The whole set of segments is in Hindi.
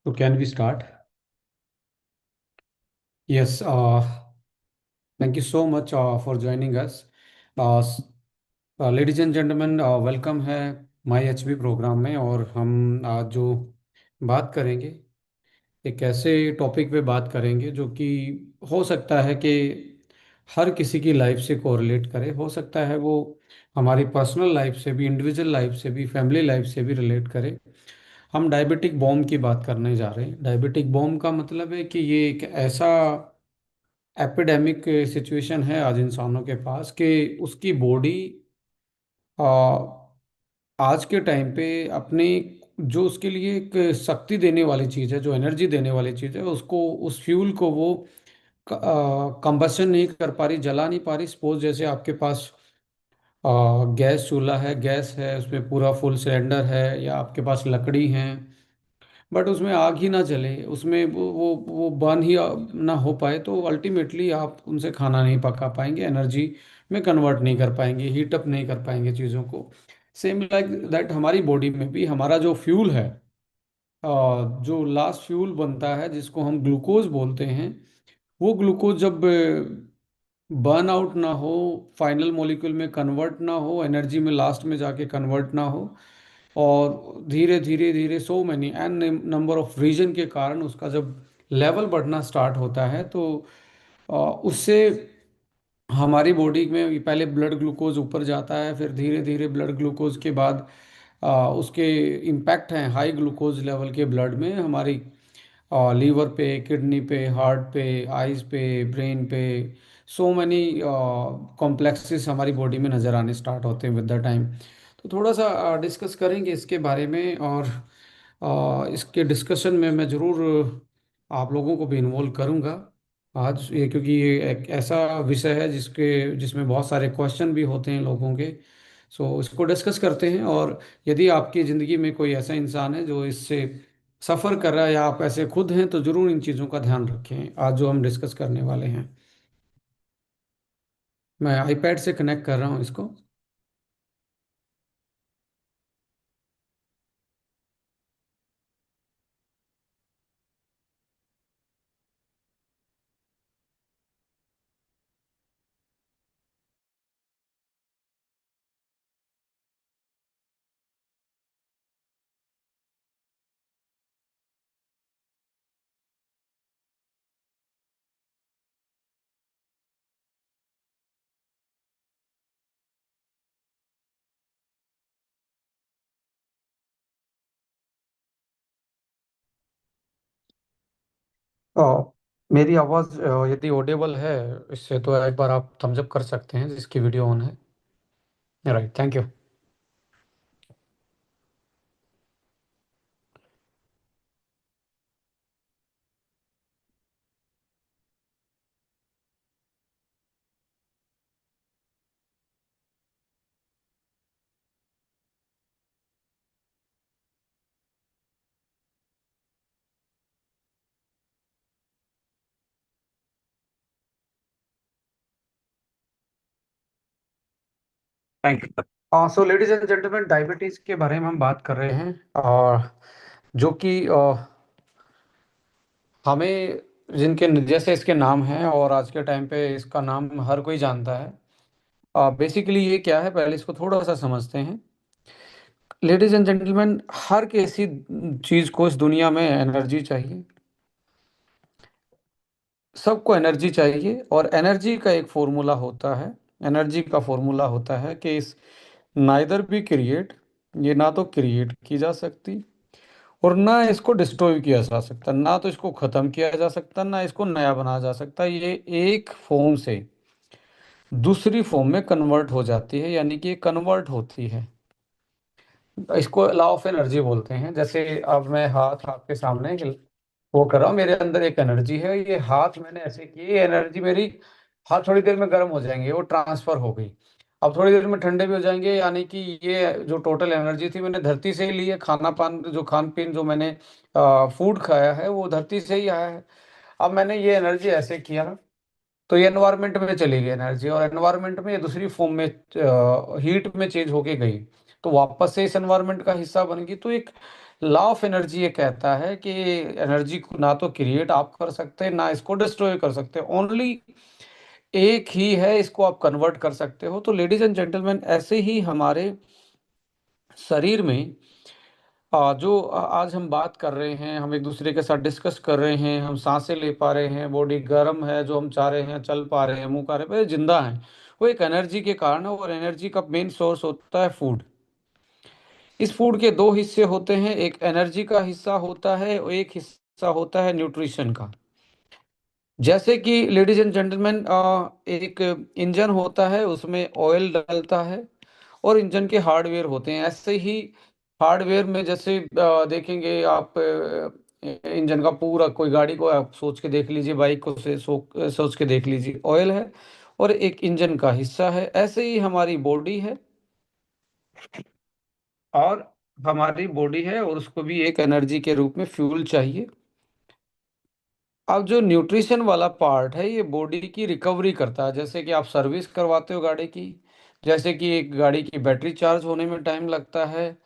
So can we start? Yes. Thank you so much for joining us. Ladies and gentleman, welcome है माई एच बी प्रोग्राम में। और हम आज जो बात करेंगे, एक ऐसे टॉपिक पे बात करेंगे जो कि हो सकता है कि हर किसी की लाइफ से कोरिलेट करे। हो सकता है वो हमारी पर्सनल लाइफ से भी, इंडिविजुअल लाइफ से भी, फैमिली लाइफ से भी रिलेट करे। हम डायबिटिक बॉम की बात करने जा रहे हैं। डायबिटिक बॉम का मतलब है कि ये एक ऐसा एपिडेमिक सिचुएशन है आज इंसानों के पास कि उसकी बॉडी आज के टाइम पे अपनी, जो उसके लिए एक शक्ति देने वाली चीज़ है, जो एनर्जी देने वाली चीज़ है, उसको, उस फ्यूल को वो कंबशन नहीं कर पा रही, जला नहीं पा रही। सपोज जैसे आपके पास गैस चूल्हा है, गैस है, उसमें पूरा फुल सिलेंडर है, या आपके पास लकड़ी है, बट उसमें आग ही ना जले, उसमें वो बर्न ही ना हो पाए, तो अल्टीमेटली आप उनसे खाना नहीं पका पाएंगे, एनर्जी में कन्वर्ट नहीं कर पाएंगे, हीट अप नहीं कर पाएंगे चीज़ों को। सेम लाइक दैट हमारी बॉडी में भी हमारा जो फ्यूल है, जो लास्ट फ्यूल बनता है जिसको हम ग्लूकोज बोलते हैं, वो ग्लूकोज जब बर्न आउट ना हो, फाइनल मॉलिक्यूल में कन्वर्ट ना हो, एनर्जी में लास्ट में जाके कन्वर्ट ना हो, और धीरे धीरे धीरे so many an number of reason के कारण उसका जब लेवल बढ़ना स्टार्ट होता है, तो उससे हमारी बॉडी में पहले ब्लड ग्लूकोज ऊपर जाता है, फिर धीरे धीरे ब्लड ग्लूकोज के बाद उसके इम्पैक्ट हैं हाई ग्लूकोज लेवल के ब्लड में हमारी लीवर पे, किडनी पे, हार्ट पे, आइज पे, ब्रेन पे। सो मैनी कॉम्प्लेक्सेस हमारी बॉडी में नज़र आने स्टार्ट होते हैं विद द टाइम। तो थोड़ा सा डिस्कस करेंगे इसके बारे में। और इसके डिस्कशन में मैं ज़रूर आप लोगों को भी इन्वॉल्व करूंगा आज ये, क्योंकि ये एक ऐसा विषय है जिसमें बहुत सारे क्वेश्चन भी होते हैं लोगों के। सो इसको डिस्कस करते हैं। और यदि आपकी ज़िंदगी में कोई ऐसा इंसान है जो इससे सफ़र कर रहा है, या आप ऐसे खुद हैं, तो ज़रूर इन चीज़ों का ध्यान रखें आज जो हम डिस्कस करने वाले हैं। मैं आईपैड से कनेक्ट कर रहा हूँ इसको। अ, मेरी आवाज़ यदि ऑडिबल है इससे, तो एक बार आप थम्स अप कर सकते हैं जिसकी वीडियो ऑन है। Right, thank you. Thank you. So ladies and gentleman, diabetes के बारे में हम बात कर रहे हैं, और जो कि हमें, जिनके जैसे इसके नाम हैं, और आज के टाइम पे इसका नाम हर कोई जानता है। बेसिकली ये क्या है, पहले इसको थोड़ा सा समझते हैं। लेडीज एंड जेंटलमैन, हर किसी चीज़ को इस दुनिया में एनर्जी चाहिए। सबको एनर्जी चाहिए, और एनर्जी का एक फॉर्मूला होता है। एनर्जी का फॉर्मूला होता है कि इस नाइदर बी क्रिएट, ये ना तो क्रिएट की जा सकती, और ना इसको डिस्ट्रॉय किया जा सकता, ना तो इसको ख़त्म किया जा सकता, ना इसको नया बनाया जा सकता। ये एक फॉर्म से दूसरी फॉर्म में कन्वर्ट हो जाती है, यानी कि कन्वर्ट होती है। इसको लॉ ऑफ एनर्जी बोलते हैं। जैसे अब मैं हाथ आपके सामने वो कर रहा हूँ, मेरे अंदर एक एनर्जी है, ये हाथ मैंने ऐसे की, ये एनर्जी मेरी, हाथ थोड़ी देर में गर्म हो जाएंगे, वो ट्रांसफर हो गई। अब थोड़ी देर में ठंडे भी हो जाएंगे, यानी कि ये जो टोटल एनर्जी थी मैंने धरती से ही ली है। खाना पान, जो खान पीन, जो मैंने फूड खाया है, वो धरती से ही आया है। अब मैंने ये एनर्जी ऐसे किया ना, तो ये एनवायरनमेंट में चली गई एनर्जी, और एनवायरनमेंट में ये दूसरी फॉर्म में हीट में चेंज होके गई। तो वापस से इस एनवायरनमेंट का हिस्सा बन गई। तो एक लॉ ऑफ एनर्जी ये कहता है कि एनर्जी को ना तो क्रिएट आप कर सकते हैं ना इसको डिस्ट्रॉय कर सकते, ओनली एक ही है इसको आप कन्वर्ट कर सकते हो। तो लेडीज एंड जेंटलमैन, ऐसे ही हमारे शरीर में जो आज हम बात कर रहे हैं, हम एक दूसरे के साथ डिस्कस कर रहे हैं, हम सांसें ले पा रहे हैं, बॉडी गर्म है, जो हम चाह रहे हैं चल पा रहे हैं, मुंह कर रहे हैं, जिंदा हैं, वो एक एनर्जी के कारण है। और एनर्जी का मेन सोर्स होता है फूड। इस फूड के दो हिस्से होते हैं, एक एनर्जी का हिस्सा होता है और एक हिस्सा होता है न्यूट्रिशन का। जैसे कि लेडीज एंड जेंटलमैन, एक इंजन होता है, उसमें ऑयल डलता है और इंजन के हार्डवेयर होते हैं। ऐसे ही हार्डवेयर में जैसे देखेंगे आप, इंजन का पूरा, कोई गाड़ी को आप सोच के देख लीजिए, बाइक को सोच के देख लीजिए, ऑयल है और एक इंजन का हिस्सा है। ऐसे ही हमारी बॉडी है, और हमारी बॉडी है और उसको भी एक एनर्जी के रूप में फ्यूल चाहिए। अब जो न्यूट्रिशन वाला पार्ट है, ये बॉडी की रिकवरी करता है। जैसे कि आप सर्विस करवाते हो गाड़ी की, जैसे कि एक गाड़ी की बैटरी चार्ज होने में टाइम लगता है,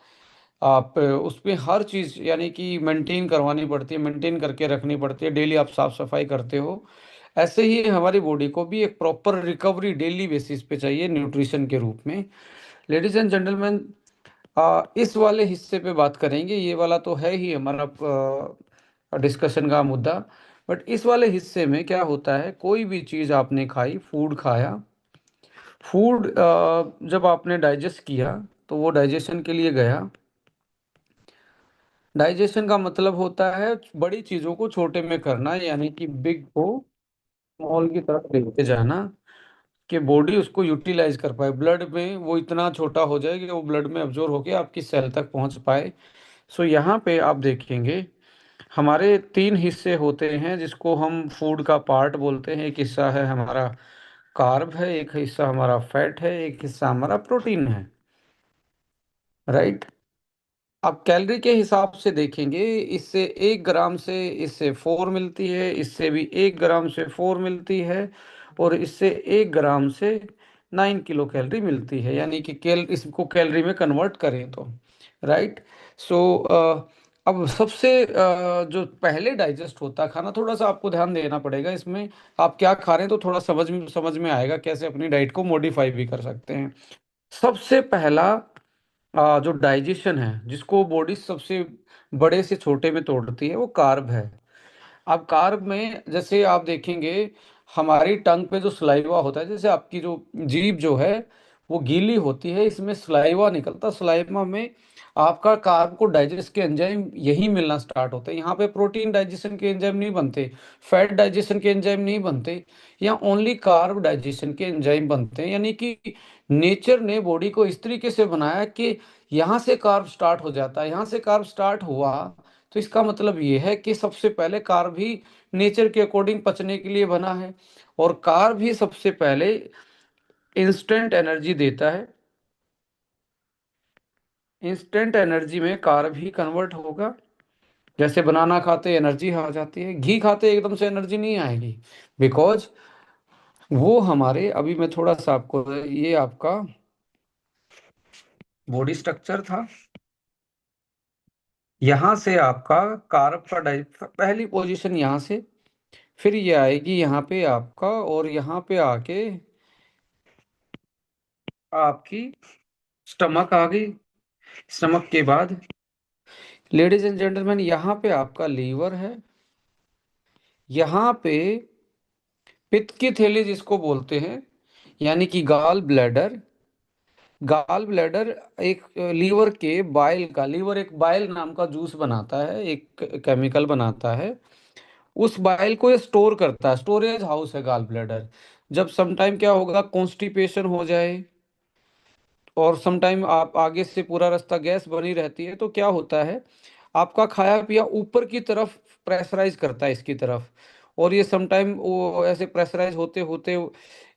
आप उसमें हर चीज़ यानी कि मेंटेन करवानी पड़ती है, मेंटेन करके रखनी पड़ती है, डेली आप साफ सफाई करते हो। ऐसे ही हमारी बॉडी को भी एक प्रॉपर रिकवरी डेली बेसिस पे चाहिए न्यूट्रिशन के रूप में। लेडीज एंड जेंटलमैन, इस वाले हिस्से पे बात करेंगे, ये वाला तो है ही हमारा डिस्कशन का मुद्दा। बट इस वाले हिस्से में क्या होता है, कोई भी चीज़ आपने खाई, फूड खाया, फूड जब आपने डाइजेस्ट किया तो वो डाइजेशन के लिए गया। डाइजेशन का मतलब होता है बड़ी चीज़ों को छोटे में करना, यानी कि बिग को स्मॉल की तरफ लेके जाना, कि बॉडी उसको यूटिलाइज कर पाए, ब्लड में वो इतना छोटा हो जाए कि वो ब्लड में अब्जॉर्ब होके आपकी सेल तक पहुंच पाए। सो यहाँ पे आप देखेंगे हमारे तीन हिस्से होते हैं जिसको हम फूड का पार्ट बोलते हैं। एक हिस्सा है हमारा कार्ब है, एक हिस्सा हमारा फैट है, एक हिस्सा हमारा प्रोटीन है। राइट। अब कैलोरी के हिसाब से देखेंगे, इससे 1 ग्राम से इससे 4 मिलती है, इससे भी 1 ग्राम से 4 मिलती है, और इससे 1 ग्राम से 9 किलो कैलोरी मिलती है, यानी कि इसको कैलोरी में कन्वर्ट करें तो। राइट। सो अब सबसे जो पहले डाइजेस्ट होता है खाना, थोड़ा सा आपको ध्यान देना पड़ेगा इसमें। आप क्या खा रहे हैं तो थोड़ा समझ में आएगा कैसे अपनी डाइट को मॉडिफाई भी कर सकते हैं। सबसे पहला जो डाइजेशन है, जिसको बॉडी सबसे बड़े से छोटे में तोड़ती है, वो कार्ब है। अब कार्ब में जैसे आप देखेंगे, हमारी टंग पे जो सलाइवा होता है, जैसे आपकी जो जीभ जो है वो गीली होती है, इसमें सलाइवा निकलता, सलाइवा में आपका कार्ब को डाइजेस्ट के एंजाइम यही मिलना स्टार्ट होते हैं। यहाँ पे प्रोटीन डाइजेशन के एंजाइम नहीं बनते, फैट डाइजेशन के एंजाइम नहीं बनते, यहाँ ओनली कार्ब डाइजेशन के एंजाइम बनते हैं। यानी कि नेचर ने बॉडी को इस तरीके से बनाया कि यहाँ से कार्ब स्टार्ट हो जाता है, यहाँ से कार्ब स्टार्ट हुआ, तो इसका मतलब ये है कि सबसे पहले कार्ब ही नेचर के अकॉर्डिंग पचने के लिए बना है। और कार्ब ही सबसे पहले इंस्टेंट एनर्जी देता है। इंस्टेंट एनर्जी में कार्ब ही कन्वर्ट होगा। जैसे बनाना खाते एनर्जी आ जाती है, घी खाते एकदम से एनर्जी नहीं आएगी, बिकॉज वो हमारे, अभी मैं थोड़ा सा आपको, ये आपका बॉडी स्ट्रक्चर था, यहाँ से आपका कार्ब का पहली पोजीशन यहाँ से, फिर ये आएगी यहाँ पे आपका, और यहाँ पे आके आपकी स्टमक आ गई। स्टमक के बाद लेडीज एंड जेंटलमैन, यहाँ पे आपका लीवर है, यहाँ पे पित्त की थैली जिसको बोलते हैं, यानी कि गाल ब्लैडर। गाल ब्लैडर एक लीवर के बाइल का, लीवर एक बाइल नाम का जूस बनाता है, एक केमिकल बनाता है, उस बाइल को ये स्टोर करता है, स्टोरेज हाउस है गाल ब्लैडर। जब समटाइम क्या होगा, कॉन्स्टिपेशन हो जाए, और समटाइम आप आगे से पूरा रास्ता गैस बनी रहती है, तो क्या होता है, आपका खाया पिया ऊपर की तरफ प्रेशराइज करता है इसकी तरफ, और ये समटाइम वो ऐसे प्रेशराइज होते होते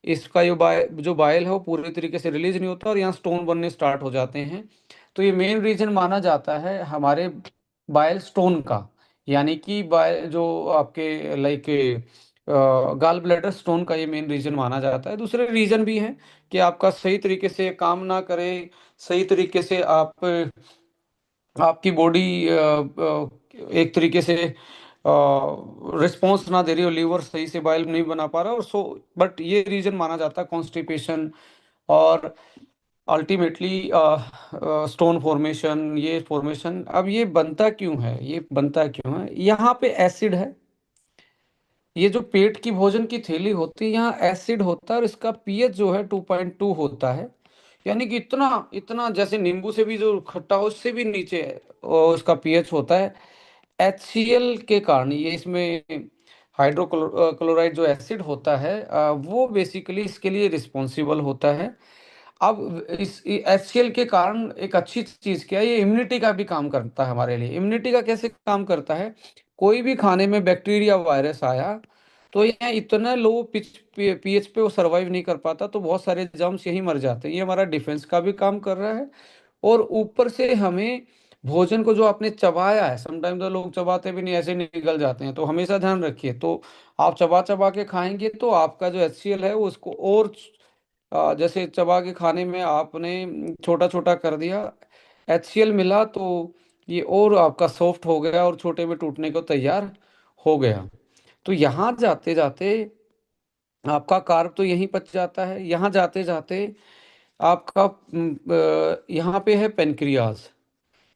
इसका जो बाइल है वो पूरी तरीके से रिलीज नहीं होता, और यहाँ स्टोन बनने स्टार्ट हो जाते हैं। तो ये मेन रीजन माना जाता है हमारे बाइल स्टोन का, यानी कि बाइल जो आपके लाइक गाल ब्लैडर स्टोन का ये मेन रीजन माना जाता है। दूसरे रीजन भी हैं कि आपका सही तरीके से काम ना करे, सही तरीके से आपकी बॉडी एक तरीके से रिस्पॉन्स ना दे रही हो, लीवर सही से बाइल नहीं बना पा रहा, और सो बट ये रीजन माना जाता है कॉन्स्टिपेशन, और अल्टीमेटली स्टोन फॉर्मेशन। ये फॉर्मेशन अब ये बनता क्यों है, ये बनता क्यों है, यहाँ पे एसिड है। ये जो पेट की भोजन की थैली होती है, यहाँ एसिड होता है, और इसका पीएच जो है 2.2 होता है। यानी कि इतना इतना, जैसे नींबू से भी जो खट्टा हो उससे भी नीचे है, और उसका पीएच होता है। HCl के कारण ये इसमें हाइड्रोक्लोराइड जो एसिड होता है, वो बेसिकली इसके लिए रिस्पॉन्सिबल होता है। अब इस HCl के कारण एक अच्छी चीज क्या है, ये इम्यूनिटी का भी काम करता है हमारे लिए। इम्यूनिटी का कैसे काम करता है, कोई भी खाने में बैक्टीरिया वायरस आया तो ये इतना लो पीएच पे वो सरवाइव नहीं कर पाता, तो बहुत सारे जर्म्स यही मर जाते हैं। ये हमारा डिफेंस का भी काम कर रहा है, और ऊपर से हमें भोजन को जो आपने चबाया है, समटाइम तो लोग चबाते भी नहीं, ऐसे निकल जाते हैं, तो हमेशा ध्यान रखिए। तो आप चबा चबा के खाएंगे तो आपका जो HCl है वो उसको और जैसे चबा के खाने में आपने छोटा छोटा कर दिया, HCl मिला तो ये और आपका सॉफ्ट हो गया और छोटे में टूटने को तैयार हो गया। तो यहाँ जाते जाते आपका कार्ब तो यहीं पच जाता है। यहाँ जाते जाते आपका यहाँ पे है पेनक्रियाज,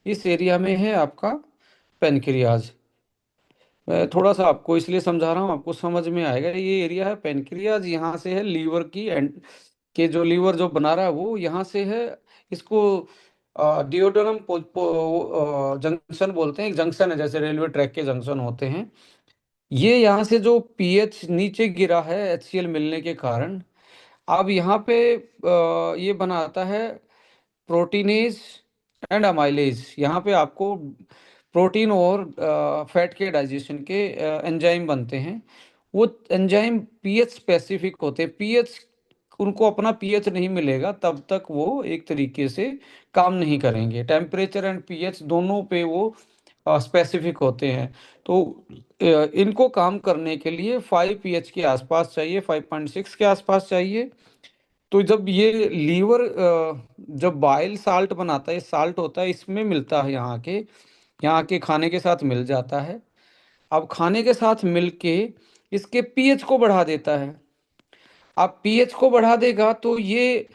इस एरिया में है आपका पेनक्रियाज। मैं थोड़ा सा आपको इसलिए समझा रहा हूँ, आपको समझ में आएगा। ये एरिया है पेनक्रियाज, यहाँ से है लीवर की एंड के जो लीवर जो बना रहा है वो यहाँ से है। इसको डिओडोनम जंक्शन बोलते हैं। एक जंक्शन है, जैसे रेलवे ट्रैक के जंक्शन होते हैं। ये यहाँ से जो पीएच नीचे गिरा है HCl मिलने के कारण, अब यहाँ पे ये बनाता है प्रोटीनेज एंड अमाइलेज। यहाँ पे आपको प्रोटीन और फैट के डाइजेशन के एंजाइम बनते हैं। वो एंजाइम पीएच स्पेसिफिक होते हैं। पीएच, उनको अपना पीएच नहीं मिलेगा तब तक वो एक तरीके से काम नहीं करेंगे। टेम्परेचर एंड पीएच दोनों पे वो स्पेसिफिक होते हैं। तो इनको काम करने के लिए 5 pH के आसपास चाहिए, 5.6 के आसपास चाहिए। तो जब ये लीवर जब बाइल साल्ट बनाता है, साल्ट होता है इसमें मिलता है, यहाँ के खाने के साथ मिल जाता है। अब खाने के साथ मिलके इसके पीएच को बढ़ा देता है। अब पीएच को बढ़ा देगा तो ये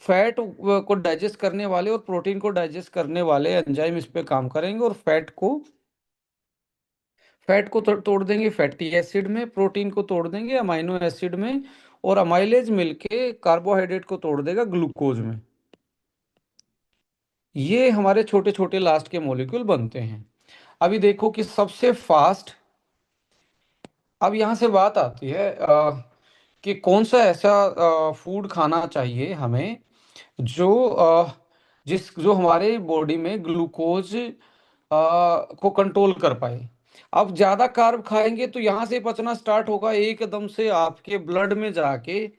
फैट को डाइजेस्ट करने वाले और प्रोटीन को डाइजेस्ट करने वाले एंजाइम इस पे काम करेंगे, और फैट को तोड़ देंगे फैटी एसिड में, प्रोटीन को तोड़ देंगे अमाइनो एसिड में, और अमाइलेज मिलके कार्बोहाइड्रेट को तोड़ देगा ग्लूकोज में। ये हमारे छोटे छोटे लास्ट के मॉलिक्यूल बनते हैं। अभी देखो कि सबसे फास्ट, अब यहाँ से बात आती है कि कौन सा ऐसा फूड खाना चाहिए हमें जो जो हमारे बॉडी में ग्लूकोज को कंट्रोल कर पाए। अब ज्यादा कार्ब खाएंगे तो यहाँ से पचना स्टार्ट होगा एकदम से आपके ब्लड में जाके।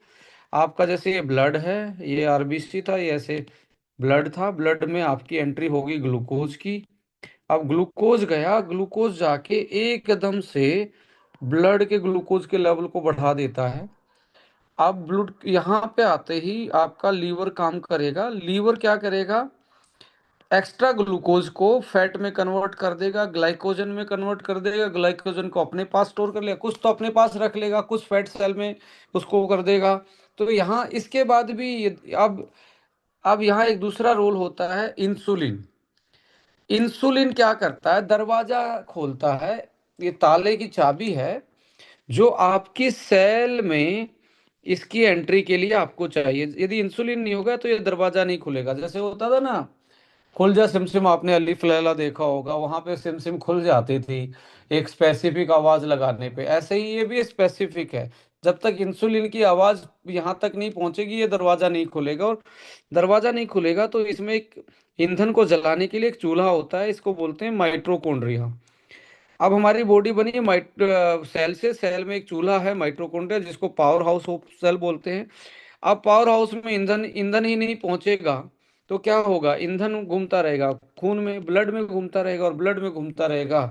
आपका जैसे ये ब्लड है, ये RBC था, ये ऐसे ब्लड था, ब्लड में आपकी एंट्री होगी ग्लूकोज की। अब ग्लूकोज गया, ग्लूकोज जाके एकदम से ब्लड के ग्लूकोज के लेवल को बढ़ा देता है। अब ब्लड यहाँ पे आते ही आपका लीवर काम करेगा। लीवर क्या करेगा, एक्स्ट्रा ग्लूकोज को फैट में कन्वर्ट कर देगा, ग्लाइकोजन में कन्वर्ट कर देगा। ग्लाइकोजन को अपने पास स्टोर कर लेगा, कुछ तो अपने पास रख लेगा, कुछ फैट सेल में उसको कर देगा। तो यहाँ इसके बाद भी अब यहाँ एक दूसरा रोल होता है इंसुलिन। इंसुलिन क्या करता है, दरवाजा खोलता है, ये ताले की चाबी है जो आपकी सेल में इसकी एंट्री के लिए आपको चाहिए। यदि इंसुलिन नहीं होगा तो ये दरवाजा नहीं खुलेगा। जैसे होता था ना, खुल जा सिमसिम, आपने अलीफ लैला देखा होगा, वहां पे सिमसिम खुल जाती थी एक स्पेसिफिक आवाज लगाने पे। ऐसे ही ये भी स्पेसिफिक है, जब तक इंसुलिन की आवाज यहाँ तक नहीं पहुंचेगी ये दरवाजा नहीं खुलेगा। और दरवाजा नहीं खुलेगा तो इसमें एक ईंधन को जलाने के लिए एक चूल्हा होता है, इसको बोलते हैं माइट्रोकॉन्ड्रिया। अब हमारी बॉडी बनी है सेल से, सेल में एक चूल्हा है माइटोकॉन्ड्रिया, जिसको पावर हाउस ऑफ सेल बोलते हैं। अब पावर हाउस में ईंधन ईंधन ही नहीं पहुंचेगा तो क्या होगा, ईंधन घूमता रहेगा खून में, ब्लड में घूमता रहेगा, और ब्लड में घूमता रहेगा,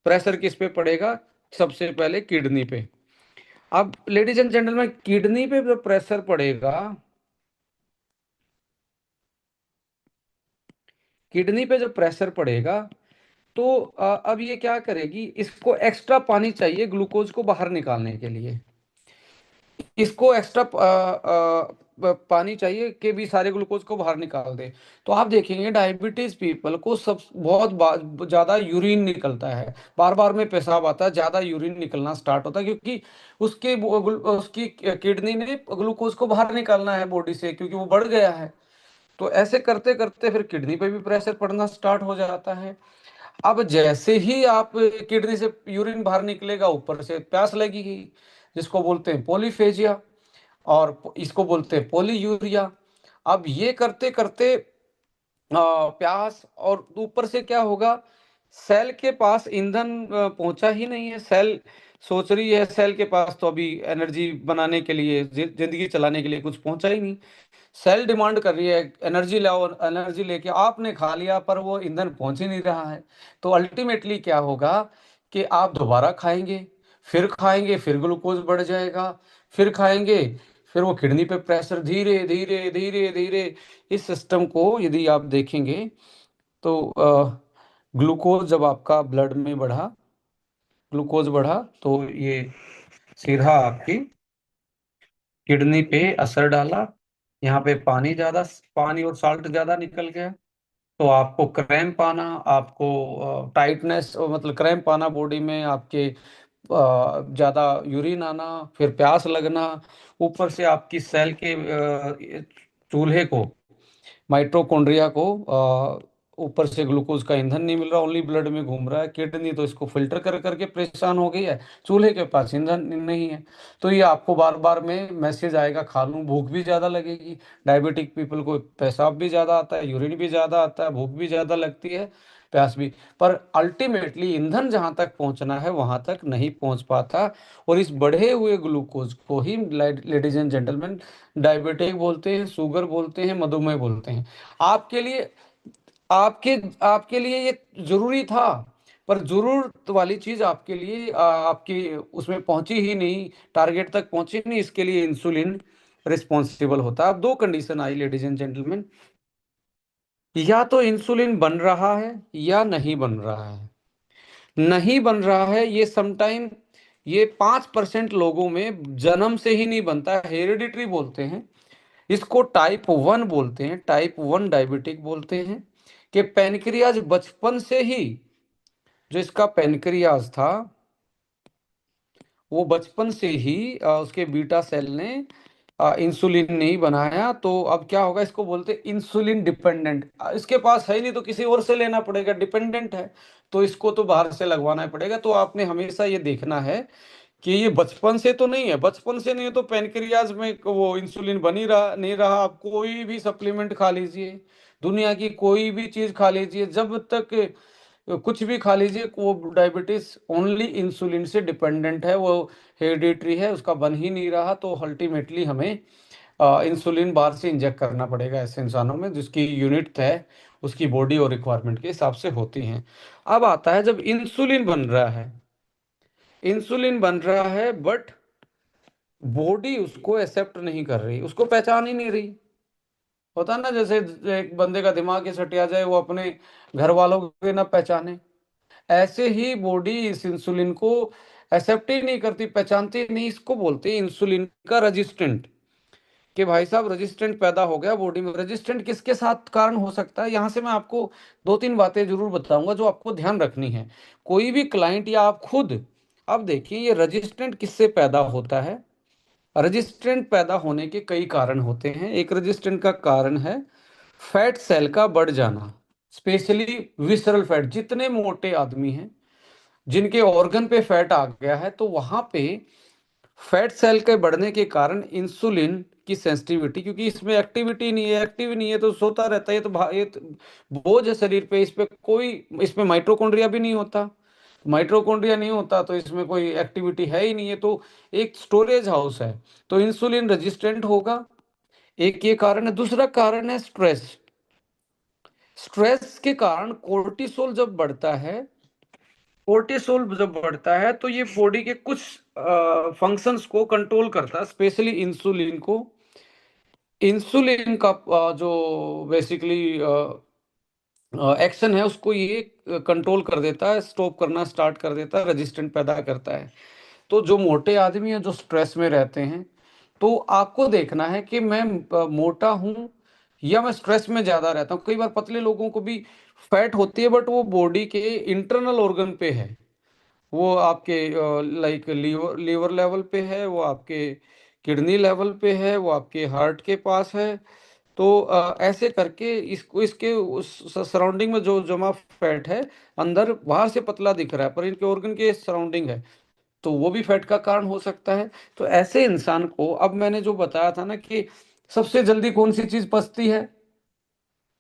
प्रेशर किस पे पड़ेगा, सबसे पहले किडनी पे। अब लेडीज एंड जेंटलमैन, किडनी पे जो प्रेशर पड़ेगा, किडनी पे जो प्रेशर पड़ेगा, तो अब ये क्या करेगी, इसको एक्स्ट्रा पानी चाहिए ग्लूकोज को बाहर निकालने के लिए। इसको एक्स्ट्रा पानी चाहिए कि भी सारे ग्लूकोज को बाहर निकाल दे। तो आप देखेंगे डायबिटीज पीपल को सब ज्यादा यूरिन निकलता है, बार बार में पेशाब आता है, ज्यादा यूरिन निकलना स्टार्ट होता है, क्योंकि उसकी किडनी ने ग्लूकोज को बाहर निकालना है बॉडी से, क्योंकि वो बढ़ गया है। तो ऐसे करते करते फिर किडनी पे भी प्रेशर पड़ना स्टार्ट हो जाता है। अब जैसे ही आप किडनी से यूरिन बाहर निकलेगा, ऊपर से प्यास लगेगी, जिसको बोलते हैं पॉलीफेजिया, और इसको बोलते हैं पॉलीयूरिया। अब ये करते करते प्यास, और ऊपर से क्या होगा, सेल के पास ईंधन पहुंचा ही नहीं है। सेल सोच रही है, सेल के पास तो अभी एनर्जी बनाने के लिए, जिंदगी चलाने के लिए कुछ पहुंचा ही नहीं। सेल डिमांड कर रही है एनर्जी लाओ, एनर्जी लेके आपने खा लिया, पर वो ईंधन पहुंच ही नहीं रहा है। तो अल्टीमेटली क्या होगा कि आप दोबारा खाएंगे, फिर ग्लूकोज बढ़ जाएगा, फिर खाएंगे, फिर वो किडनी पे प्रेशर धीरे धीरे धीरे धीरे, इस सिस्टम को यदि आप देखेंगे तो ग्लूकोज जब आपका ब्लड में बढ़ा, ग्लूकोज बढ़ा, तो ये सीधा आपकी किडनी पे असर डाला। यहाँ पे पानी और साल्ट ज्यादा निकल गया, तो आपको क्रैम्प आना, आपको टाइटनेस, मतलब क्रैम्प आना बॉडी में आपके, ज्यादा यूरिन आना, फिर प्यास लगना, ऊपर से आपकी सेल के चूल्हे को, माइटोकॉन्ड्रिया को ऊपर से ग्लूकोज का ईंधन नहीं मिल रहा, ओनली ब्लड में घूम रहा है। किडनी तो इसको फिल्टर कर करके परेशान हो गई है, चूल्हे के पास ईंधन नहीं है। तो ये आपको बार बार में मैसेज आएगा, खा लूं, भूख भी ज़्यादा लगेगी। डायबिटिक पीपल को पेशाब भी ज़्यादा आता है, यूरिन भी ज़्यादा आता है, भूख भी ज़्यादा लगती है, प्यास भी। पर अल्टीमेटली ईंधन जहां तक पहुंचना है वहां तक नहीं पहुंच पाता। और इस बढ़े हुए ग्लूकोज को ही लेडीज एंड जेंटलमैन डायबिटिक बोलते हैं, शुगर बोलते हैं, मधुमेह बोलते हैं। आपके लिए आपके आपके लिए ये जरूरी था, पर जरूरत वाली चीज आपके लिए आपकी उसमें पहुंची ही नहीं, टारगेट तक पहुंची नहीं, इसके लिए इंसुलिन रिस्पॉन्सिबल होता है। अब दो condition I ladies and gentleman, या तो इंसुलिन बन रहा है या नहीं बन रहा है। नहीं बन रहा है, ये समटाइम, ये 5% लोगों में जन्म से ही नहीं बनता, हेरिडिटरी बोलते हैं इसको, टाइप 1 बोलते हैं, टाइप 1 डायबिटिक बोलते हैं। कि पेनक्रियाज बचपन से ही, जो इसका पेनक्रियाज था, वो बचपन से ही उसके बीटा सेल ने इंसुलिन नहीं बनाया। तो अब क्या होगा, इसको बोलते हैं इंसुलिन डिपेंडेंट। इसके पास है नहीं तो किसी और से लेना पड़ेगा, डिपेंडेंट है, तो इसको तो बाहर से लगवाना ही पड़ेगा। तो आपने हमेशा ये देखना है कि ये बचपन से तो नहीं है, बचपन से नहीं है तो पैनक्रियाज में वो इंसुलिन बन ही रहा नहीं रहा। आप कोई भी सप्लीमेंट खा लीजिए, दुनिया की कोई भी चीज खा लीजिए, जब तक कुछ भी खा लीजिए, वो डायबिटीज ओनली इंसुलिन से डिपेंडेंट है, वो हेरिडिटरी है, उसका बन ही नहीं रहा। तो अल्टीमेटली हमें इंसुलिन बाहर से इंजेक्ट करना पड़ेगा ऐसे इंसानों में जिसकी यूनिट है, उसकी बॉडी और रिक्वायरमेंट के हिसाब से होती हैं। अब आता है जब इंसुलिन बन रहा है, इंसुलिन बन रहा है, बट बॉडी उसको एक्सेप्ट नहीं कर रही, उसको पहचान ही नहीं रही। होता ना, जैसे एक बंदे का दिमाग ही सटिया जाए, वो अपने घर वालों को ना पहचाने, ऐसे ही बॉडी इस इंसुलिन को एक्सेप्ट ही नहीं करती, पहचानती नहीं। इसको बोलते हैं इंसुलिन का रेजिस्टेंट। कि भाई साहब रेजिस्टेंट पैदा हो गया बॉडी में। रेजिस्टेंट किसके साथ कारण हो सकता है, यहां से मैं आपको दो तीन बातें जरूर बताऊंगा जो आपको ध्यान रखनी है, कोई भी क्लाइंट या आप खुद। अब देखिए, ये रेजिस्टेंट किससे पैदा होता है। रेजिस्टेंट पैदा होने के कई कारण होते हैं। एक रेजिस्टेंट का कारण है फैट सेल का बढ़ जाना, स्पेशली विसरल फैट। जितने मोटे आदमी हैं, जिनके ऑर्गन पे फैट आ गया है, तो वहां पे फैट सेल के बढ़ने के कारण इंसुलिन की सेंसिटिविटी, क्योंकि इसमें एक्टिविटी नहीं है, एक्टिव नहीं है तो सोता रहता है, ये तो बोझ है शरीर पे, इस पे कोई, इसमें माइटोकॉन्ड्रिया भी नहीं होता। माइटोकॉन्ड्रिया नहीं होता तो इसमें कोई एक्टिविटी है ही नहीं है, तो एक स्टोरेज हाउस है। तो इंसुलिन रेजिस्टेंट होगा, एक ये कारण है। दूसरा कारण है स्ट्रेस। स्ट्रेस के कारण कोर्टिसोल जब बढ़ता है, कोर्टिसोल जब बढ़ता है तो ये बॉडी के कुछ फंक्शंस को कंट्रोल करता है, स्पेशली इंसुलिन को। इंसुलिन का जो बेसिकली एक्शन है उसको ये कंट्रोल कर देता है, स्टॉप करना स्टार्ट कर देता है, रेजिस्टेंट पैदा करता है। तो जो मोटे आदमी हैं जो स्ट्रेस में रहते हैं, तो आपको देखना है कि मैं मोटा हूं या मैं स्ट्रेस में ज्यादा रहता हूं। कई बार पतले लोगों को भी फैट होती है, बट वो बॉडी के इंटरनल ऑर्गन पे है। वो आपके लाइक लीवर लीवर लेवल पे है, वो आपके किडनी लेवल पे है, वो आपके हार्ट के पास है। तो ऐसे करके इसको इसके उस सराउंडिंग में जो जमा फैट है, अंदर बाहर से पतला दिख रहा है पर इनके ऑर्गन के सराउंडिंग है, तो वो भी फैट का कारण हो सकता है। तो ऐसे इंसान को, अब मैंने जो बताया था ना कि सबसे जल्दी कौन सी चीज पचती है,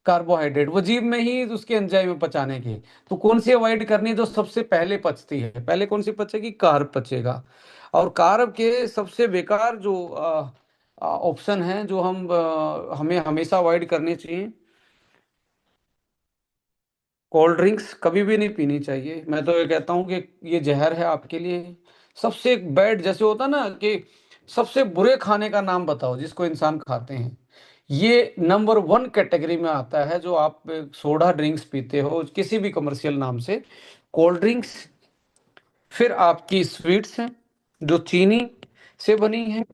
कार्बोहाइड्रेट, वो जीभ में ही उसके एंजाइम में पचाने की। तो कौन सी अवॉइड करनी है जो सबसे पहले पचती है, पहले कौन सी पचेगी, कार्ब पचेगा। और कार्ब के सबसे बेकार जो ऑप्शन है जो हमें हमेशा अवॉइड करनी चाहिए, कोल्ड ड्रिंक्स कभी भी नहीं पीनी चाहिए। मैं तो ये कहता हूँ कि ये जहर है आपके लिए। सबसे बैड, जैसे होता ना कि सबसे बुरे खाने का नाम बताओ जिसको इंसान खाते हैं, ये नंबर वन कैटेगरी में आता है। जो आप सोडा ड्रिंक्स पीते हो किसी भी कमर्शियल नाम से, कोल्ड ड्रिंक्स, फिर आपकी स्वीट्स हैं जो चीनी से बनी है,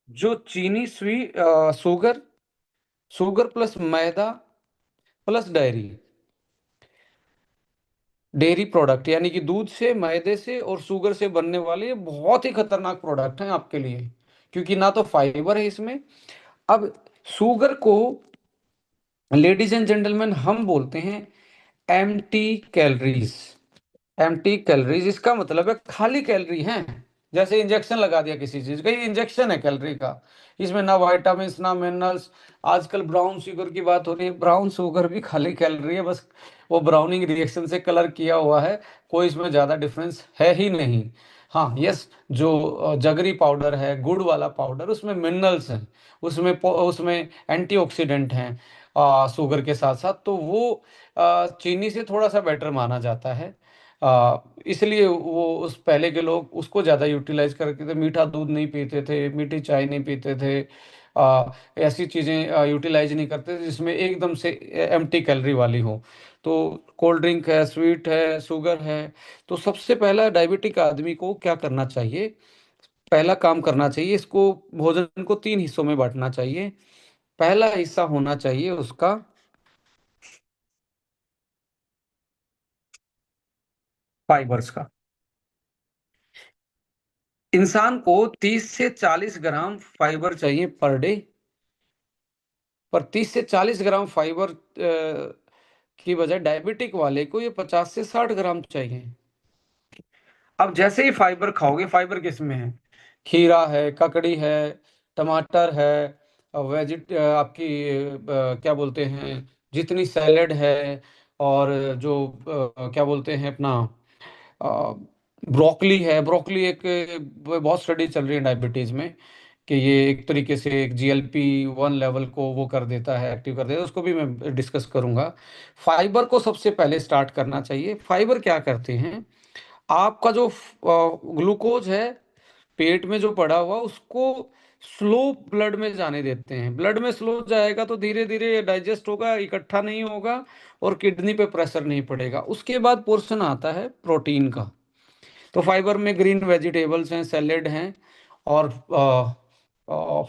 जो चीनी शुगर, शुगर प्लस मैदा प्लस डायरी, डेयरी प्रोडक्ट यानी कि दूध से, मैदे से और शुगर से बनने वाले ये बहुत ही खतरनाक प्रोडक्ट हैं आपके लिए, क्योंकि ना तो फाइबर है इसमें। अब शुगर को, लेडीज एंड जेंटलमैन, हम बोलते हैं एम्प्टी कैलोरीज। एम्प्टी कैलोरीज इसका मतलब है खाली कैलोरी है। जैसे इंजेक्शन लगा दिया किसी चीज का, ये इंजेक्शन है कैलोरी का। इसमें ना विटामिन ना मिनरल्स। आजकल ब्राउन शुगर की बात हो रही है, ब्राउन शुगर भी खाली कैलोरी है, बस वो ब्राउनिंग रिएक्शन से कलर किया हुआ है। कोई इसमें ज्यादा डिफरेंस है ही नहीं। हाँ यस, जो जगरी पाउडर है, गुड़ वाला पाउडर, उसमें मिनरल्स हैं, उसमें एंटीऑक्सीडेंट हैं शुगर के साथ साथ, तो वो चीनी से थोड़ा सा बेटर माना जाता है। इसलिए वो उस पहले के लोग उसको ज़्यादा यूटिलाइज करते थे, मीठा दूध नहीं पीते थे, मीठी चाय नहीं पीते थे, ऐसी चीज़ें यूटिलाइज नहीं करते थे जिसमें एकदम से एम्प्टी कैलोरी वाली हो। तो कोल्ड ड्रिंक है, स्वीट है, शुगर है। तो सबसे पहला डायबिटिक आदमी को क्या करना चाहिए, पहला काम करना चाहिए, इसको भोजन को तीन हिस्सों में बांटना चाहिए। पहला हिस्सा होना चाहिए उसका फाइबर्स का। इंसान को 30 से 40 ग्राम फाइबर चाहिए पर डे। पर 30 से 40 ग्राम फाइबर की बजाय डायबिटिक वाले को ये 50 से 60 ग्राम चाहिए। अब जैसे ही फाइबर खाओगे, फाइबर किस में है, खीरा है, ककड़ी है, टमाटर है, आपकी क्या बोलते हैं, जितनी सैलेड है, और जो क्या बोलते हैं अपना ब्रोकली है। ब्रोकली एक बहुत स्टडी चल रही है डायबिटीज में कि ये एक तरीके से एक GLP-1 लेवल को वो कर देता है, एक्टिव कर देता है, उसको भी मैं डिस्कस करूंगा। फाइबर को सबसे पहले स्टार्ट करना चाहिए। फाइबर क्या करते हैं, आपका जो ग्लूकोज है पेट में जो पड़ा हुआ उसको स्लो ब्लड में जाने देते हैं। ब्लड में स्लो जाएगा तो धीरे धीरे डाइजेस्ट होगा, इकट्ठा नहीं होगा, और किडनी पे प्रेशर नहीं पड़ेगा। उसके बाद पोर्शन आता है प्रोटीन का। तो फाइबर में ग्रीन वेजिटेबल्स हैं, सैलेड हैं, और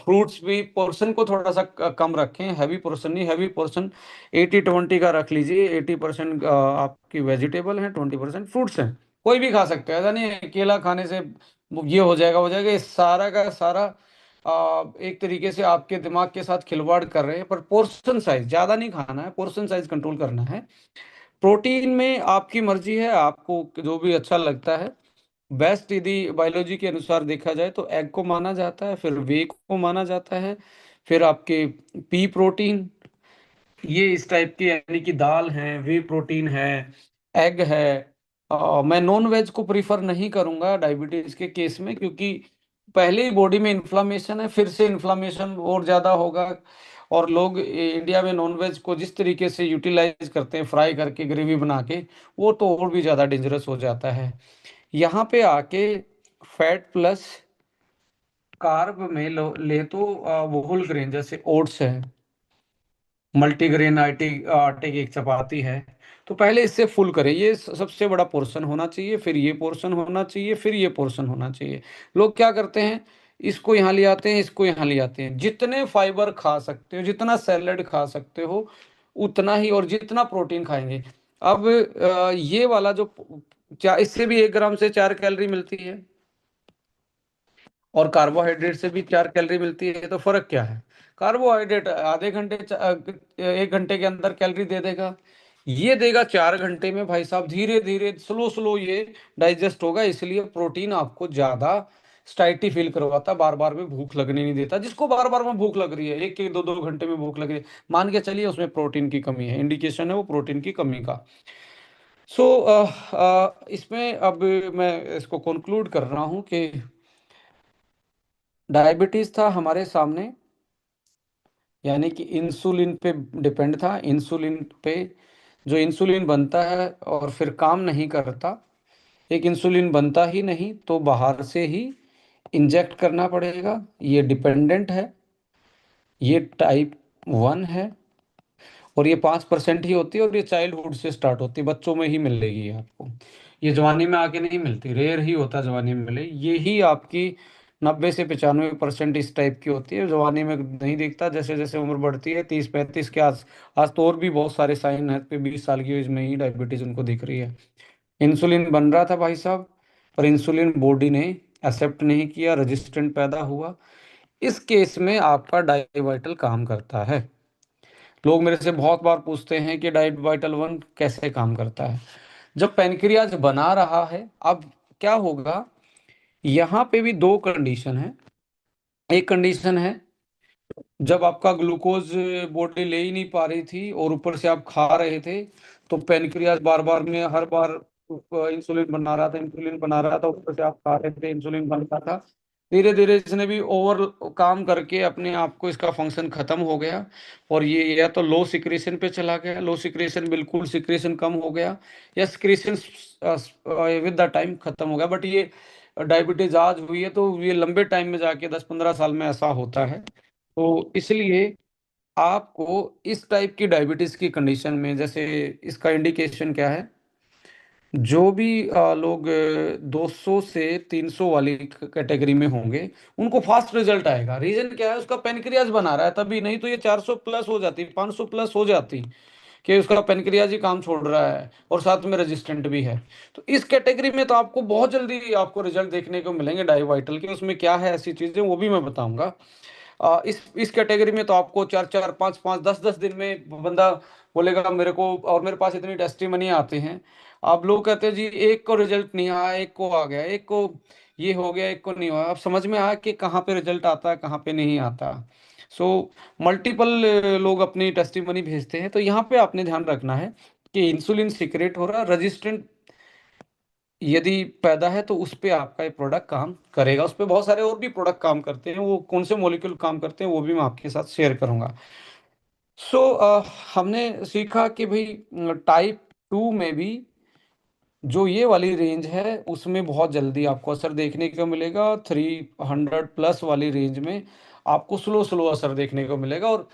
फ्रूट्स भी। पोर्शन को थोड़ा सा कम रखें, हैवी पोर्शन नहीं, हैवी पोर्शन 80-20 का रख लीजिए। 80% आपकी वेजिटेबल हैं, 20% फ्रूट्स हैं। कोई भी खा सकते हैं, ऐसा नहीं है केला खाने से ये हो जाएगा। ये सारा का सारा एक तरीके से आपके दिमाग के साथ खिलवाड़ कर रहे हैं। पर पोर्शन साइज ज़्यादा नहीं खाना है, पोर्शन साइज कंट्रोल करना है। प्रोटीन में आपकी मर्जी है, आपको जो भी अच्छा लगता है। बेस्ट यदि बायोलॉजी के अनुसार देखा जाए तो एग को माना जाता है, फिर वे को माना जाता है, फिर आपके पी प्रोटीन, ये इस टाइप के, यानी कि दाल है, वे प्रोटीन है, एग है। मैं नॉन वेज को प्रीफर नहीं करूंगा डायबिटीज के केस में, क्योंकि पहले ही बॉडी में इन्फ्लामेशन है, फिर से इन्फ्लामेशन और ज्यादा होगा। और लोग इंडिया में नॉनवेज को जिस तरीके से यूटिलाइज करते हैं, फ्राई करके ग्रेवी बना के, वो तो और भी ज़्यादा डेंजरस हो जाता है। यहाँ पे आके फैट प्लस कार्ब में ले तो वो होल ग्रेन जैसे ओट्स है, मल्टीग्रेन आटे आटे की एक चपाती है, तो पहले इससे फुल करें। ये सबसे बड़ा पोर्शन होना चाहिए, फिर ये पोर्शन होना चाहिए, फिर ये पोर्शन होना चाहिए। लोग क्या करते हैं, इसको यहाँ ले आते हैं, इसको यहाँ ले आते हैं। जितने फाइबर खा सकते हो, जितना सैलेड खा सकते हो उतना ही, और जितना प्रोटीन खाएंगे। अब ये वाला जो इससे भी 1 ग्राम से 4 कैलोरी मिलती है, और कार्बोहाइड्रेट से भी 4 कैलोरी मिलती है, तो फर्क क्या है? कार्बोहाइड्रेट आधे घंटे 1 घंटे के अंदर कैलोरी दे देगा, ये देगा 4 घंटे में। भाई साहब धीरे धीरे स्लो स्लो ये डाइजेस्ट होगा, इसलिए प्रोटीन आपको ज्यादा स्टाइटी फील करवाता, बार बार में भूख लगने नहीं देता। जिसको बार बार में भूख लग रही है, एक एक दो दो घंटे में भूख लग रही है, मान के चलिए उसमें प्रोटीन की कमी है, इंडिकेशन है वो प्रोटीन की कमी का। सो इसमें अब मैं इसको कंक्लूड कर रहा हूँ कि डायबिटीज था हमारे सामने, यानी कि इंसुलिन पे डिपेंड था। इंसुलिन पे जो इंसुलिन बनता है और फिर काम नहीं करता, एक इंसुलिन बनता ही नहीं तो बाहर से ही इंजेक्ट करना पड़ेगा, ये डिपेंडेंट है, ये टाइप 1 है। और ये 5% ही होती है, और ये चाइल्डहुड से स्टार्ट होती है, बच्चों में ही मिलेगी ये आपको। ये जवानी में आके नहीं मिलती, रेयर ही होता है जवानी में मिले। ये ही आपकी 90 से 95% इस टाइप की होती है, जवानी में नहीं दिखता। जैसे जैसे उम्र बढ़ती है 30-35 के आस आज तो और भी बहुत सारे साइन है पे 20 साल की एज में ही डायबिटीज उनको दिख रही है। इंसुलिन बन रहा था भाई साहब, पर इंसुलिन बॉडी ने एक्सेप्ट नहीं किया, रेजिस्टेंट पैदा हुआ। इस केस में आपका डाइवाइटल काम करता है। लोग मेरे से बहुत बार पूछते हैं कि डाइट वाइटल वन कैसे काम करता है। जब पैनक्रियाज बना रहा है, अब क्या होगा, यहाँ पे भी दो कंडीशन है। एक कंडीशन है जब आपका ग्लूकोज बॉडी ले ही नहीं पा रही थी और ऊपर से आप खा रहे थे, तो पैनक्रियाज बार बार में हर बार इंसुलिन बना रहा था, इंसुलिन बना रहा था, ऊपर से आप खा रहे थे, इंसुलिन बन रहा था। धीरे धीरे इसने भी ओवर काम करके अपने आप को, इसका फंक्शन खत्म हो गया, और ये या तो लो सिक्रेशन पे चला गया, लो सिक्रेशन बिल्कुल सिक्रेशन कम हो गया, या सिक्रेशन विद द टाइम खत्म हो गया। बट ये डायबिटीज आज हुई है तो ये लंबे टाइम में जाके 10-15 साल में ऐसा होता है। तो इसलिए आपको इस टाइप की डायबिटीज की कंडीशन में, जैसे इसका इंडिकेशन क्या है, जो भी लोग 200 से 300 वाली कैटेगरी में होंगे, उनको फास्ट रिजल्ट आएगा। रीजन क्या है, उसका पेनक्रियाज बना रहा है तभी, नहीं तो ये 400 प्लस हो जाती, 500 प्लस हो जाती, कि उसका पेनक्रियाज ही काम छोड़ रहा है और साथ में रेजिस्टेंट भी है। तो इस कैटेगरी में तो आपको बहुत जल्दी आपको रिजल्ट देखने को मिलेंगे डाइवाइटल के। उसमें क्या है ऐसी चीजें, वो भी मैं बताऊंगा। इस कैटेगरी में तो आपको 4-4 5-5 10-10 दिन में बंदा बोलेगा मेरे को, और मेरे पास इतनी टेस्टिमनी आते हैं। अब लोग कहते हैं जी एक को रिजल्ट नहीं आया, एक को आ गया, एक को ये हो गया, एक को नहीं हुआ। अब समझ में आया कि कहाँ पे रिजल्ट आता है, कहाँ पे नहीं आता। सो मल्टीपल लोग अपनी टेस्टिमनी भेजते हैं। तो यहाँ पे आपने ध्यान रखना है कि इंसुलिन सीक्रेट हो रहा है, रेजिस्टेंट यदि पैदा है, तो उस पे आपका ये प्रोडक्ट काम करेगा। उस पे बहुत सारे और भी प्रोडक्ट काम करते हैं, वो कौन से मॉलिक्यूल काम करते हैं वो भी मैं आपके साथ शेयर करूंगा। सो हमने सीखा कि भाई टाइप 2 में भी जो ये वाली रेंज है उसमें बहुत जल्दी आपको असर देखने को मिलेगा। 300 प्लस वाली रेंज में आपको स्लो स्लो असर देखने को मिलेगा। और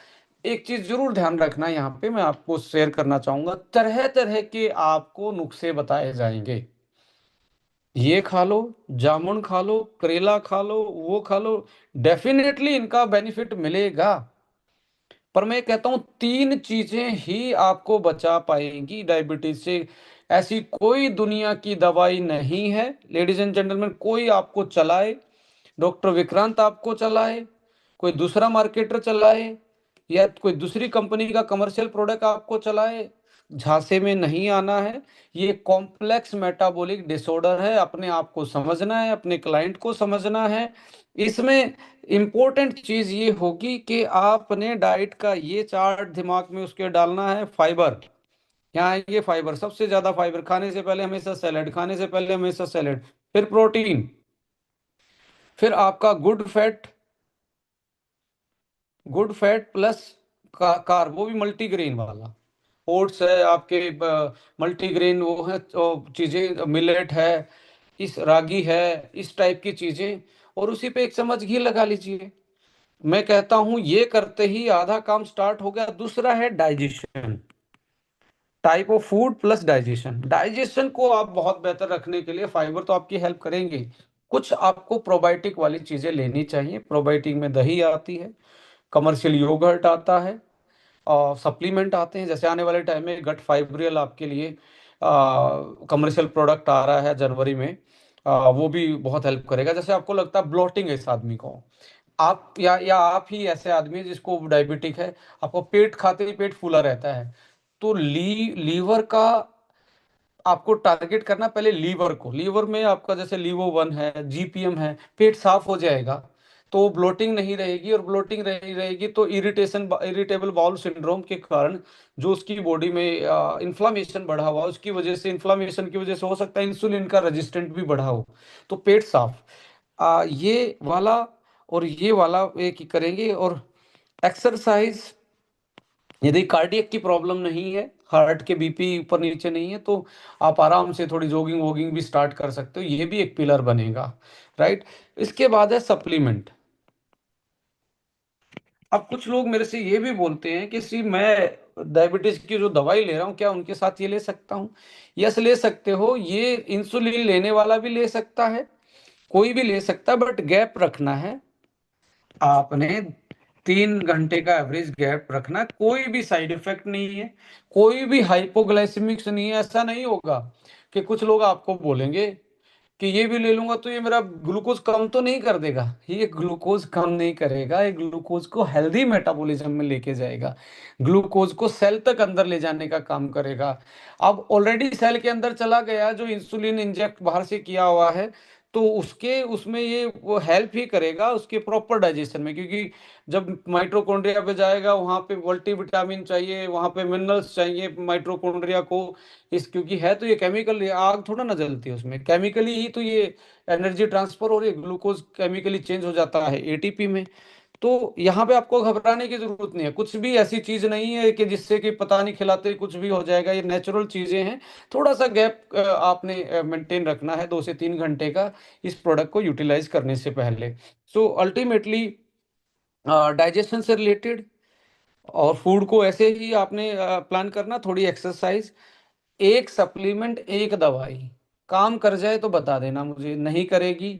एक चीज जरूर ध्यान रखना, यहाँ पे मैं आपको शेयर करना चाहूंगा, तरह तरह के आपको नुस्खे बताए जाएंगे। ये खा लो, जामुन खा लो, करेला खा लो, वो खा लो, डेफिनेटली इनका बेनिफिट मिलेगा। पर मैं कहता हूं 3 चीजें ही आपको बचा पाएंगी डायबिटीज से। ऐसी कोई दुनिया की दवाई नहीं है लेडीज एंड जेंटलमैन, कोई आपको चलाए, डॉक्टर विक्रांत आपको चलाए, कोई दूसरा मार्केटर चलाए, या कोई दूसरी कंपनी का कमर्शियल प्रोडक्ट आपको चलाए, झांसे में नहीं आना है। ये कॉम्प्लेक्स मेटाबॉलिक डिसऑर्डर है, अपने आप को समझना है, अपने क्लाइंट को समझना है। इसमें इंपॉर्टेंट चीज ये होगी कि आपने डाइट का ये चार्ट दिमाग में उसके डालना है। फाइबर, यहाँ ये फाइबर सबसे ज्यादा, फाइबर खाने से पहले हमेशा सैलेड, खाने से पहले हमेशा सैलेड, फिर प्रोटीन, फिर आपका good fat, good fat plus carb, वो भी मल्टीग्रेन वाला। ओट्स है आपके, मल्टीग्रेन वो है, तो चीजें मिलेट है, इस रागी है, इस टाइप की चीजें, और उसी पे 1 चम्मच घी लगा लीजिए। मैं कहता हूं ये करते ही आधा काम स्टार्ट हो गया। दूसरा है digestion, type of food plus digestion. Digestion को आप बहुत बेहतर रखने के लिए फाइबर तो आपकी हेल्प करेंगे, कुछ आपको प्रोबायोटिक वाली चीजें लेनी चाहिए। प्रोबायोटिक में दही आती है, कमर्शियल योगर्ट आता है, और सप्लीमेंट आते हैं। जैसे आने वाले टाइम में गट फाइब्रियल आपके लिए कमर्शियल प्रोडक्ट आ रहा है जनवरी में, वो भी बहुत हेल्प करेगा। जैसे आपको लगता है ब्लोटिंग है इस आदमी को, आप या आप ही ऐसे आदमी हैं जिसको डायबिटिक है, आपको पेट खाते ही पेट फूला रहता है, तो लीवर का आपको टारगेट करना पहले लीवर को। लीवर में आपका जैसे लीवो वन है, जीपीएम है, पेट साफ हो जाएगा तो ब्लोटिंग नहीं रहेगी, और ब्लोटिंग नहीं रहेगी तो इरिटेबल बाउल सिंड्रोम के कारण जो उसकी बॉडी में इन्फ्लामेशन बढ़ा हुआ, उसकी वजह से, इन्फ्लामेशन की वजह से हो सकता है इंसुलिन का रेजिस्टेंट भी बढ़ा हो। तो पेट साफ, ये वाला और ये वाला एक ही करेंगे। और एक्सरसाइज, यदि कार्डियक की प्रॉब्लम नहीं है, हार्ट के बीपी ऊपर नीचे नहीं है, तो आप आराम से थोड़ी जॉगिंग वॉगिंग भी स्टार्ट कर सकते हो, ये भी एक पिलर बनेगा। राइट। इसके बाद है सप्लीमेंट। अब कुछ लोग मेरे से ये भी बोलते हैं कि सी मैं डायबिटीज की जो दवाई ले रहा हूँ क्या उनके साथ ये ले सकता हूँ? यस, ले सकते हो। ये इंसुलिन लेने वाला भी ले सकता है, कोई भी ले सकता है, बट गैप रखना है आपने। 3 घंटे का एवरेज गैप रखना। कोई भी साइड इफेक्ट नहीं है, कोई भी हाइपोग्लाइसेमिक्स नहीं है। ऐसा नहीं होगा कि कुछ लोग आपको बोलेंगे कि ये भी ले लूंगा तो ये मेरा ग्लूकोज कम तो नहीं कर देगा। ये ग्लूकोज कम नहीं करेगा, ये ग्लूकोज को हेल्दी मेटाबॉलिज्म में लेके जाएगा, ग्लूकोज को सेल तक अंदर ले जाने का काम करेगा। अब ऑलरेडी सेल के अंदर चला गया जो इंसुलिन इंजेक्ट बाहर से किया हुआ है, तो उसके उसमें ये वो हेल्प ही करेगा उसके प्रॉपर डाइजेशन में, क्योंकि जब माइटोकॉन्ड्रिया पे जाएगा वहां पे मल्टीविटामिन चाहिए, वहां पे मिनरल्स चाहिए माइटोकॉन्ड्रिया को। इस क्योंकि है तो ये केमिकल, ये आग थोड़ा ना जलती है उसमें, केमिकली ही तो ये एनर्जी ट्रांसफर और ये ग्लूकोज केमिकली चेंज हो जाता है एटीपी में। तो यहाँ पे आपको घबराने की जरूरत नहीं है, कुछ भी ऐसी चीज नहीं है कि जिससे कि पता नहीं खिलाते ही कुछ भी हो जाएगा। ये नेचुरल चीजें हैं। थोड़ा सा गैप आपने मेंटेन रखना है 2 से 3 घंटे का, इस प्रोडक्ट को यूटिलाइज करने से पहले। सो अल्टीमेटली डाइजेशन से रिलेटेड और फूड को ऐसे ही आपने प्लान करना, थोड़ी एक्सरसाइज, एक सप्लीमेंट, एक दवाई, काम कर जाए तो बता देना मुझे, नहीं करेगी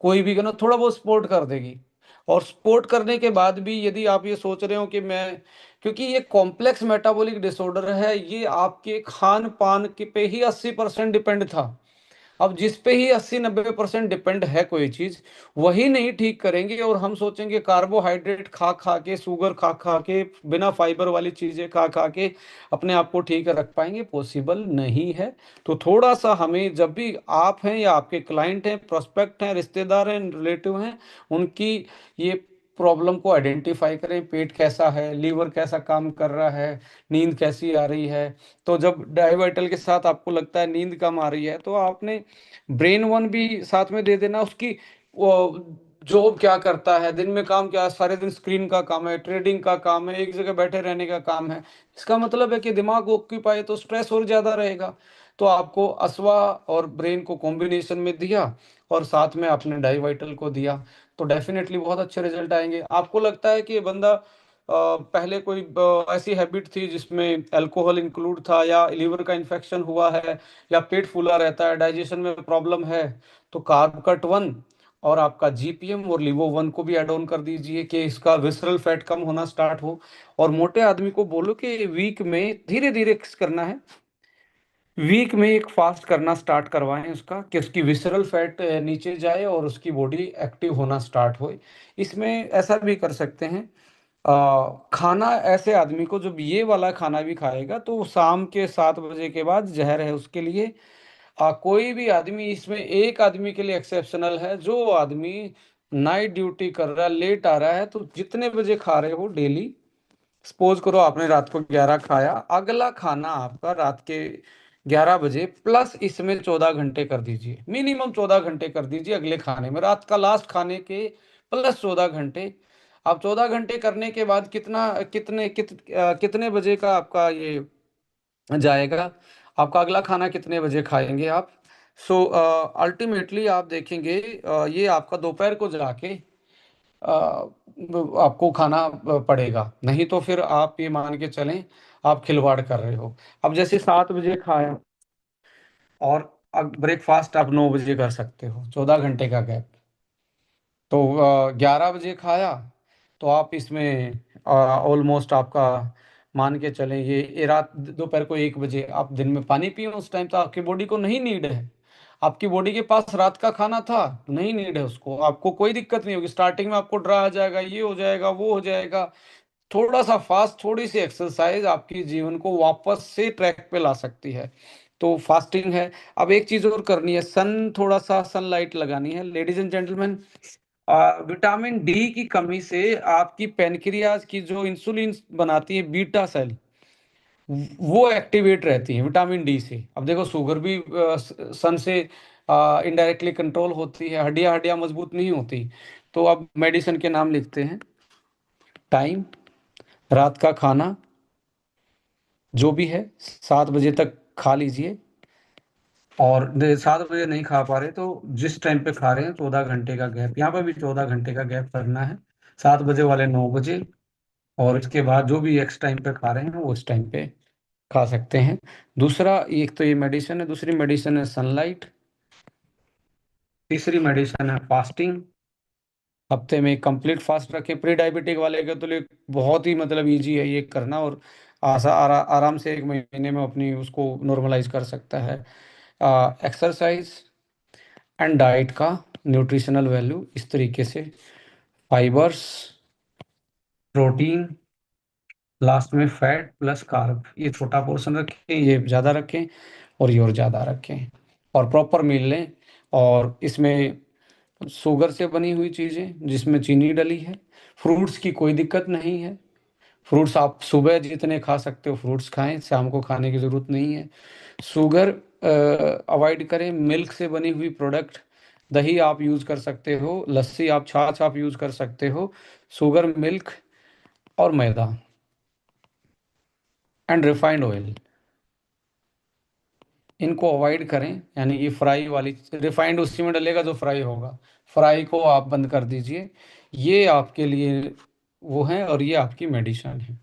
कोई भी करना, थोड़ा बहुत सपोर्ट कर देगी। और सपोर्ट करने के बाद भी यदि आप ये सोच रहे हो कि मैं, क्योंकि ये कॉम्प्लेक्स मेटाबॉलिक डिसऑर्डर है, ये आपके खान पान के पे ही 80% डिपेंड था। अब जिस पे ही 80-90% डिपेंड है कोई चीज, वही नहीं ठीक करेंगे और हम सोचेंगे कार्बोहाइड्रेट खा खा के, शुगर खा खा के, बिना फाइबर वाली चीजें खा खा के अपने आप को ठीक रख पाएंगे, पॉसिबल नहीं है। तो थोड़ा सा हमें, जब भी आप हैं या आपके क्लाइंट हैं, प्रोस्पेक्ट हैं, रिश्तेदार हैं, रिलेटिव हैं, उनकी ये प्रॉब्लम को आइडेंटिफाई करें। पेट कैसा है, लीवर कैसा काम कर रहा है, नींद कैसी आ रही है। तो जब डाइवाइटल के साथ आपको लगता है नींद कम आ रही है, तो आपने ब्रेन वन भी साथ में दे देना। उसकी वो जॉब क्या करता है, दिन में काम क्या, सारे दिन स्क्रीन का काम है, ट्रेडिंग का काम है, एक जगह बैठे रहने का काम है, इसका मतलब है कि दिमाग ऑक्यूपाई, तो स्ट्रेस और ज्यादा रहेगा। तो आपको असवा और ब्रेन को कॉम्बिनेशन में दिया और साथ में आपने डाइवाइटल को दिया, तो डेफिनेटली बहुत अच्छे रिजल्ट आएंगे। आपको लगता है कि ये बंदा पहले कोई ऐसी हैबिट थी जिसमें अल्कोहल इंक्लूड था, या लीवर का इन्फेक्शन हुआ है, या पेट फूला रहता है, डाइजेशन में प्रॉब्लम है, तो कार्ब कट वन और आपका जीपीएम और लिवो वन को भी ऐड ऑन कर दीजिए कि इसका विसरल फैट कम होना स्टार्ट हो। और मोटे आदमी को बोलो कि वीक में धीरे धीरे करना है, वीक में एक फास्ट करना स्टार्ट करवाएं उसका, कि उसकी विसरल फैट नीचे जाए और उसकी बॉडी एक्टिव होना स्टार्ट हो। इसमें ऐसा भी कर सकते हैं, खाना ऐसे आदमी को जब ये वाला खाना भी खाएगा तो शाम के 7 बजे के बाद जहर है उसके लिए। कोई भी आदमी, इसमें एक आदमी के लिए एक्सेप्शनल है, जो आदमी नाइट ड्यूटी कर रहा है, लेट आ रहा है, तो जितने बजे खा रहे हो डेली, सपोज करो आपने रात को 11 खाया, अगला खाना आपका रात के 11 बजे प्लस इसमें 14 घंटे कर दीजिए, मिनिमम 14 घंटे कर दीजिए अगले खाने में, रात का लास्ट खाने के प्लस 14 घंटे। अब 14 घंटे करने के बाद कितने बजे का आपका ये जाएगा, आपका अगला खाना कितने बजे खाएंगे आप। सो अल्टीमेटली आप देखेंगे ये आपका दोपहर को जाके आपको खाना पड़ेगा, नहीं तो फिर आप ये मान के चलें आप खिलवाड़ कर रहे हो। अब जैसे 7 बजे खाया और अब ब्रेकफास्ट आप 9 बजे कर सकते हो, 14 घंटे का गैप। तो 11 बजे खाया तो आप इसमें ऑलमोस्ट आपका मान के चलें ये रात दोपहर को 1 बजे आप दिन में पानी पिए, उस टाइम तो आपकी बॉडी को नहीं नीड है। आपकी बॉडी के पास रात का खाना था तो नहीं नीड है उसको, आपको कोई दिक्कत नहीं होगी। स्टार्टिंग में आपको ड्रा आ जाएगा, ये हो जाएगा, वो हो जाएगा। थोड़ा सा फास्ट, थोड़ी सी एक्सरसाइज आपकी जीवन को वापस से ट्रैक पे ला सकती है। तो फास्टिंग है। अब एक चीज और करनी है, थोड़ा सा सनलाइट लगानी है ladies and gentleman. Vitamin D की कमी से आपकी पेनक्रियाज की जो इंसुलिन बनाती है बीटा सेल, वो एक्टिवेट रहती है विटामिन डी से। अब देखो शुगर भी सन से इनडायरेक्टली कंट्रोल होती है, हड्डियां हड्डियां मजबूत नहीं होती। तो अब मेडिसिन के नाम लिखते हैं। टाइम, रात का खाना जो भी है 7 बजे तक खा लीजिए। और 7 बजे नहीं खा पा रहे तो जिस टाइम पे खा रहे हैं 14 घंटे का गैप, यहाँ पे भी 14 घंटे का गैप करना है। 7 बजे वाले 9 बजे, और इसके बाद जो भी एक्स टाइम पे खा रहे हैं वो उस टाइम पे खा सकते हैं। दूसरा, एक तो ये मेडिसिन है, दूसरी मेडिसिन है सनलाइट, तीसरी मेडिसिन है फास्टिंग। हफ्ते में कंप्लीट फास्ट रखें। प्री डायबिटिक वाले के तो लिए बहुत ही मतलब इजी है ये करना, और आराम से 1 महीने में अपनी उसको नॉर्मलाइज कर सकता है। एक्सरसाइज एंड डाइट का न्यूट्रिशनल वैल्यू इस तरीके से: फाइबर्स, प्रोटीन, लास्ट में फैट प्लस कार्ब, ये छोटा पोर्शन रखें, ये ज़्यादा रखें, और ये और ज़्यादा रखें, और प्रॉपर मील लें। और इसमें शुगर से बनी हुई चीज़ें जिसमें चीनी डली है, फ्रूट्स की कोई दिक्कत नहीं है। फ्रूट्स आप सुबह जितने खा सकते हो फ्रूट्स खाएं, शाम को खाने की ज़रूरत नहीं है। शुगर अवॉइड करें। मिल्क से बनी हुई प्रोडक्ट, दही आप यूज़ कर सकते हो, लस्सी आप, छाछ आप यूज़ कर सकते हो। शुगर, मिल्क और मैदा एंड रिफाइंड ऑयल, इनको अवॉइड करें। यानी कि फ्राई वाली, रिफाइंड उसी में डलेगा जो फ्राई होगा, फ्राई को आप बंद कर दीजिए। ये आपके लिए वो है, और ये आपकी मेडिसिन है।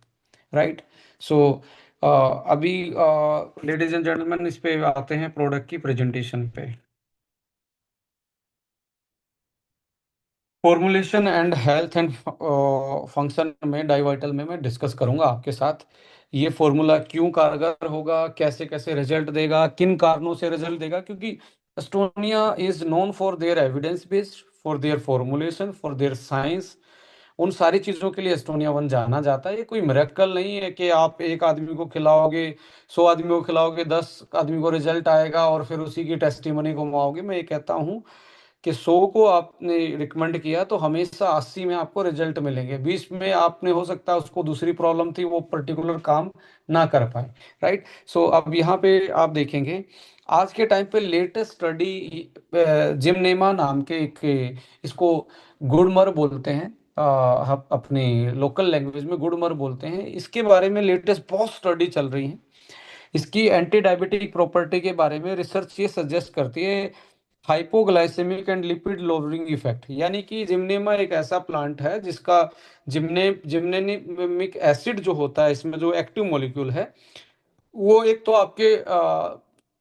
राइट। सो अभी लेडीज एंड जेंटलमैन इस पे आते हैं प्रोडक्ट की प्रेजेंटेशन पे। Formulation and health and function में, डाइवाइटल में मैं डिस्कस करूंगा आपके साथ। ये फॉर्मूला क्यों कारगर होगा, कैसे कैसे रिजल्ट देगा, किन कारणों से रिजल्ट देगा, क्योंकि Estonia is known for their evidence based, for their formulation, for their science. उन सारी चीज़ों के लिए एस्टोनिया वन जाना जाता है। ये कोई मिरेकल नहीं है कि आप एक आदमी को खिलाओगे, 100 आदमी को खिलाओगे, 10 आदमी को रिजल्ट आएगा और फिर उसी की टेस्टिमनी घुमाओगे। मैं ये कहता हूँ कि 100 को आपने रिकमेंड किया तो हमेशा 80 में आपको रिजल्ट मिलेंगे। 20 में आपने, हो सकता है उसको दूसरी प्रॉब्लम थी, वो पर्टिकुलर काम ना कर पाए। राइट। सो अब यहाँ पे आप देखेंगे आज के टाइम पे लेटेस्ट स्टडी, जिमनेमा नाम के एक, इसको गुड़मर बोलते हैं, हम अपनी लोकल लैंग्वेज में गुड़मर बोलते हैं। इसके बारे में लेटेस्ट बहुत स्टडी चल रही है। इसकी एंटी डायबिटिक प्रॉपर्टी के बारे में रिसर्च ये सजेस्ट करती है, hypoglycaemic and lipid lowering effect. यानी कि जिमनेमा एक ऐसा प्लांट है जिसका जिमनेमिक एसिड जो होता है, इसमें जो एक्टिव मॉलिक्यूल है, वो एक तो आपके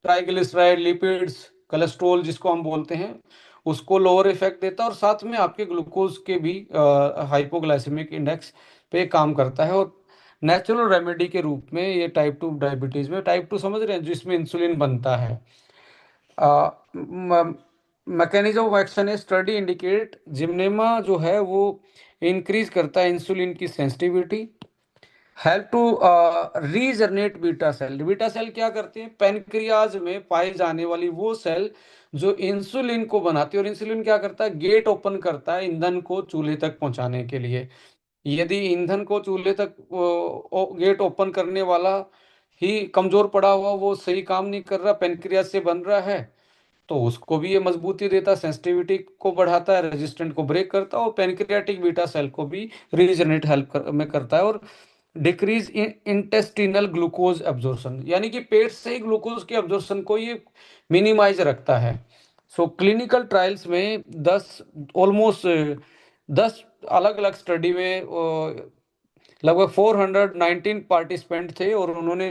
ट्राइग्लिसराइड, लिपिड्स, कोलेस्ट्रॉल जिसको हम बोलते हैं, उसको लोअर इफेक्ट देता है, और साथ में आपके ग्लूकोज के भी हाइपोग्लाइसेमिक इंडेक्स पे काम करता है। और नेचुरल रेमेडी के रूप में ये टाइप 2 डायबिटीज में, टाइप 2 समझ रहे हैं, जिसमें इंसुलिन बनता है, मैकेनिज्म ऑफ एक्शन है, स्टडी इंडिकेट जिमनेमा जो है वो इंक्रीज करता है इंसुलिन की sensitivity, help to regenerate beta cell. Beta cell क्या करते हैं, पेनक्रियाज में पाई जाने वाली वो सेल जो इंसुलिन को बनाती है। और इंसुलिन क्या करता है, गेट ओपन करता है ईंधन को चूल्हे तक पहुंचाने के लिए। यदि ईंधन को चूल्हे तक गेट ओपन करने वाला ही कमजोर पड़ा हुआ, वो सही काम नहीं कर रहा, पेनक्रियाज से बन रहा है, तो उसको भी ये मजबूती देता है, सेंसिटिविटी को बढ़ाता है, रेजिस्टेंट को ब्रेक करता है, और पेनक्रियाटिक बीटा सेल को भी रीजनरेट में करता है, और decrease in intestinal glucose absorption, यानी कि पेट से ही ग्लूकोज के एब्जॉर्प्शन को ये मिनिमाइज रखता है। सो क्लिनिकल ट्रायल्स में 10 ऑलमोस्ट 10 अलग अलग स्टडी में लगभग 419 पार्टिसिपेंट थे, और उन्होंने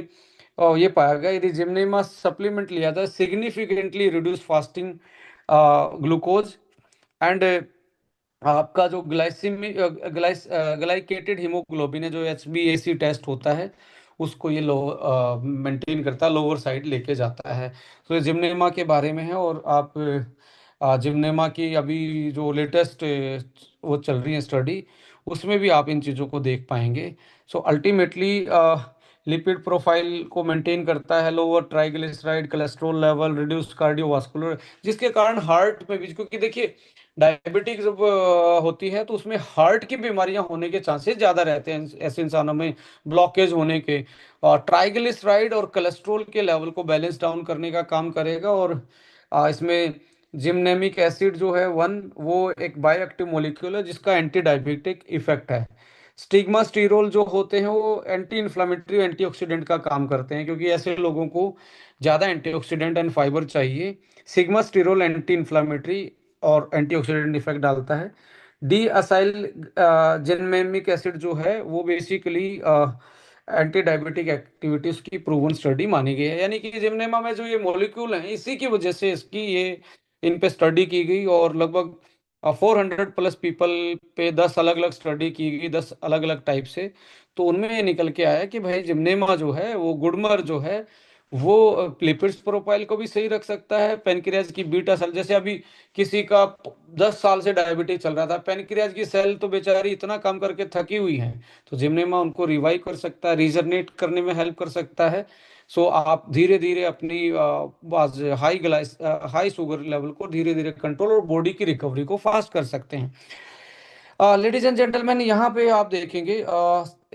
ये पाया गया यदि जिमनेमा सप्लीमेंट लिया था significantly reduce fasting glucose and आपका जो ग्लाइकेटेड हीमोग्लोबिन है, जो HbA1c टेस्ट होता है, उसको ये लो मेंटेन करता है, लोअर साइड लेके जाता है। तो ये जिमनेमा के बारे में है। और आप जिमनेमा की अभी जो लेटेस्ट वो चल रही है स्टडी, उसमें भी आप इन चीज़ों को देख पाएंगे। सो अल्टीमेटली लिपिड प्रोफाइल को मेंटेन करता है, lower triglyceride, cholesterol level, reduce cardiovascular, जिसके कारण हार्ट में भी, क्योंकि देखिए डायबिटीज जब होती है तो उसमें हार्ट की बीमारियां होने के चांसेस ज़्यादा रहते हैं ऐसे इंसानों में, ब्लॉकेज होने के। और ट्राइग्लिसराइड और कोलेस्ट्रॉल के लेवल को बैलेंस डाउन करने का काम करेगा। और इसमें जिमनेमिक एसिड जो है वन, वो एक बायोएक्टिव मॉलिक्यूल है जिसका एंटी डायबिटिक इफेक्ट है। स्टिग्मा स्टीरोल जो होते हैं वो एंटी इन्फ्लामेटरी, एंटीऑक्सीडेंट का काम करते हैं, क्योंकि ऐसे लोगों को ज़्यादा एंटीऑक्सीडेंट एंड फाइबर चाहिए। सिग्मा स्टीरोल एंटी इन्फ्लामेटरी और एंटीऑक्सीडेंट इफेक्ट डालता है। डी असाइल जिनमेमिक एसिड जो है वो बेसिकली एंटी डायबिटिक एक्टिविटीज की प्रूवन स्टडी मानी गई है, यानी कि जिमनेमा में जो ये मॉलिक्यूल हैं इसी की वजह से इसकी ये इन पे स्टडी की गई। और लगभग 400 प्लस पीपल पे 10 अलग अलग स्टडी की गई, 10 अलग अलग टाइप से। तो उनमें ये निकल के आया कि भाई जिमनेमा जो है वो गुडमर जो है वो लिपिड्स प्रोफाइल को भी सही रख सकता है, पेनक्रियाज की बीटा सेल, जैसे अभी किसी का 10 साल से डायबिटीज चल रहा था, पेनक्रियाज की सेल तो बेचारी इतना काम करके थकी हुई है, तो जिमनेमा उनको रिवाइव कर सकता है, रीजनरेट करने में हेल्प कर सकता है। सो आप धीरे धीरे अपनी हाई शुगर लेवल को धीरे धीरे कंट्रोल और बॉडी की रिकवरी को फास्ट कर सकते हैं। लेडीज एंड जेंटलमैन, यहाँ पे आप देखेंगे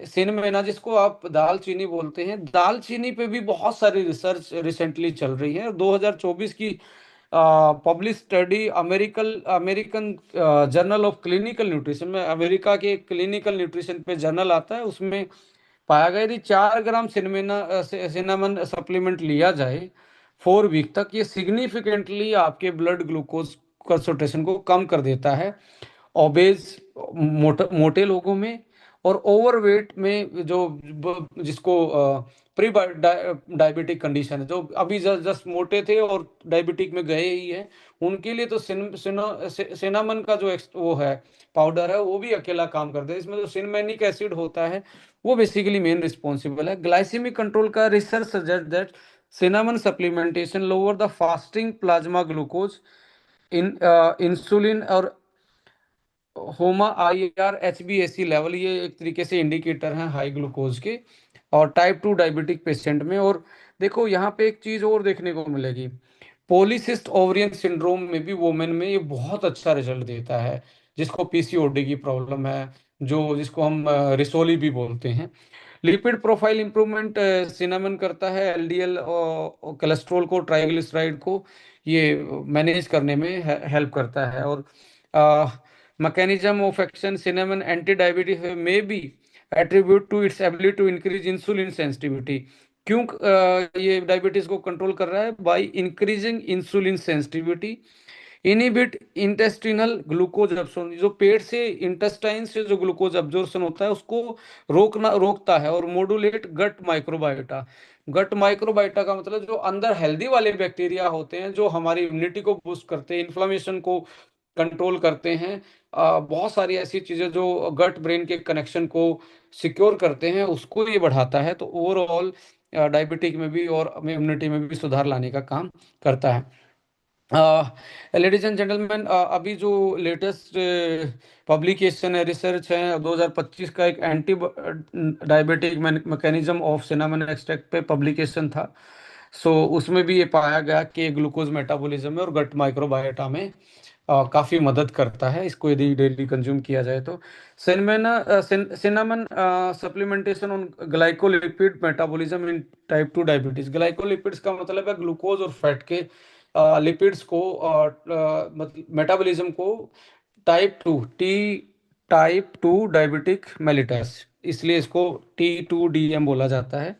सिनमेना, जिसको आप दालचीनी बोलते हैं, दालचीनी पे भी बहुत सारी रिसर्च रिसेंटली चल रही है। 2024 की publish study American American journal of clinical nutrition में, अमेरिका के क्लिनिकल न्यूट्रिशन पे जर्नल आता है, उसमें पाया गया यदि 4 ग्राम सिनेमन सप्लीमेंट लिया जाए 4 वीक तक, ये सिग्निफिकेंटली आपके ब्लड ग्लूकोज कंसंट्रेशन को कम कर देता है। ओबेज मोटे लोगों में, और ओवरवेट में, जो जिसको प्री डायबिटिक कंडीशन है, जो अभी जस्ट मोटे थे और डायबिटिक में गए ही हैं, उनके लिए तो सिनामन का जो वो है पाउडर है, वो भी अकेला काम करता है। इसमें जो सिनमेनिक एसिड होता है वो बेसिकली मेन रिस्पॉन्सिबल है। ग्लाइसेमिक कंट्रोल का research suggest that cinnamon supplementation lower the fasting plasma glucose in insulin और होमा IR HbA1c लेवल, ये एक तरीके से इंडिकेटर हैं हाई ग्लूकोज के, और टाइप 2 डायबिटिक पेशेंट में। और देखो यहाँ पे एक चीज और देखने को मिलेगी, पॉलीसिस्ट ओवरियन सिंड्रोम में भी वोमेन में ये बहुत अच्छा रिजल्ट देता है, जिसको PCOD की प्रॉब्लम है, जो जिसको हम रिसोली भी बोलते हैं। लिपिड प्रोफाइल इंप्रूवमेंट सिनामन करता है, LDL और कोलेस्ट्रॉल को, ट्राइग्लिसराइड को ये मैनेज करने में हेल्प करता है। और mechanism of action cinnamon anti diabetic में be attribute to its ability to increase insulin sensitivity. क्यों ये डायबिटीज को कंट्रोल कर रहा है? By increasing insulin sensitivity, inhibit intestinal glucose absorption, जो पेट से इंटेस्टाइन से जो ग्लूकोज एब्जॉर्प्शन होता है उसको रोकता है, और modulate gut microbiota. Gut microbiota का मतलब जो अंदर हेल्दी वाले बैक्टीरिया होते हैं, जो हमारी इम्यूनिटी को बूस्ट करते हैं, इन्फ्लामेशन को कंट्रोल करते हैं, बहुत सारी ऐसी चीजें जो गट ब्रेन के कनेक्शन को सिक्योर करते हैं, उसको ये बढ़ाता है। तो ओवरऑल डायबिटिक में भी और इम्यूनिटी में भी सुधार लाने का काम करता है। लेडीज एंड जेंटलमैन, अभी जो लेटेस्ट पब्लिकेशन है, रिसर्च है, 2025 का एक anti diabetic mechanism of cinnamon extract पे पब्लिकेशन था। सो उसमें भी ये पाया गया कि ग्लूकोज मेटाबॉलिज्म में और गट माइक्रोबायोटा में काफ़ी मदद करता है, इसको यदि डेली कंज्यूम किया जाए तो। Cinnamon supplementation on glycolipid metabolism in type 2 diabetes. Glycolipids का मतलब है ग्लूकोज और फैट के लिपिड्स को मतलब मेटाबॉलिज्म को टाइप 2 डायबिटिक मेलिटस, इसलिए इसको T2DM बोला जाता है।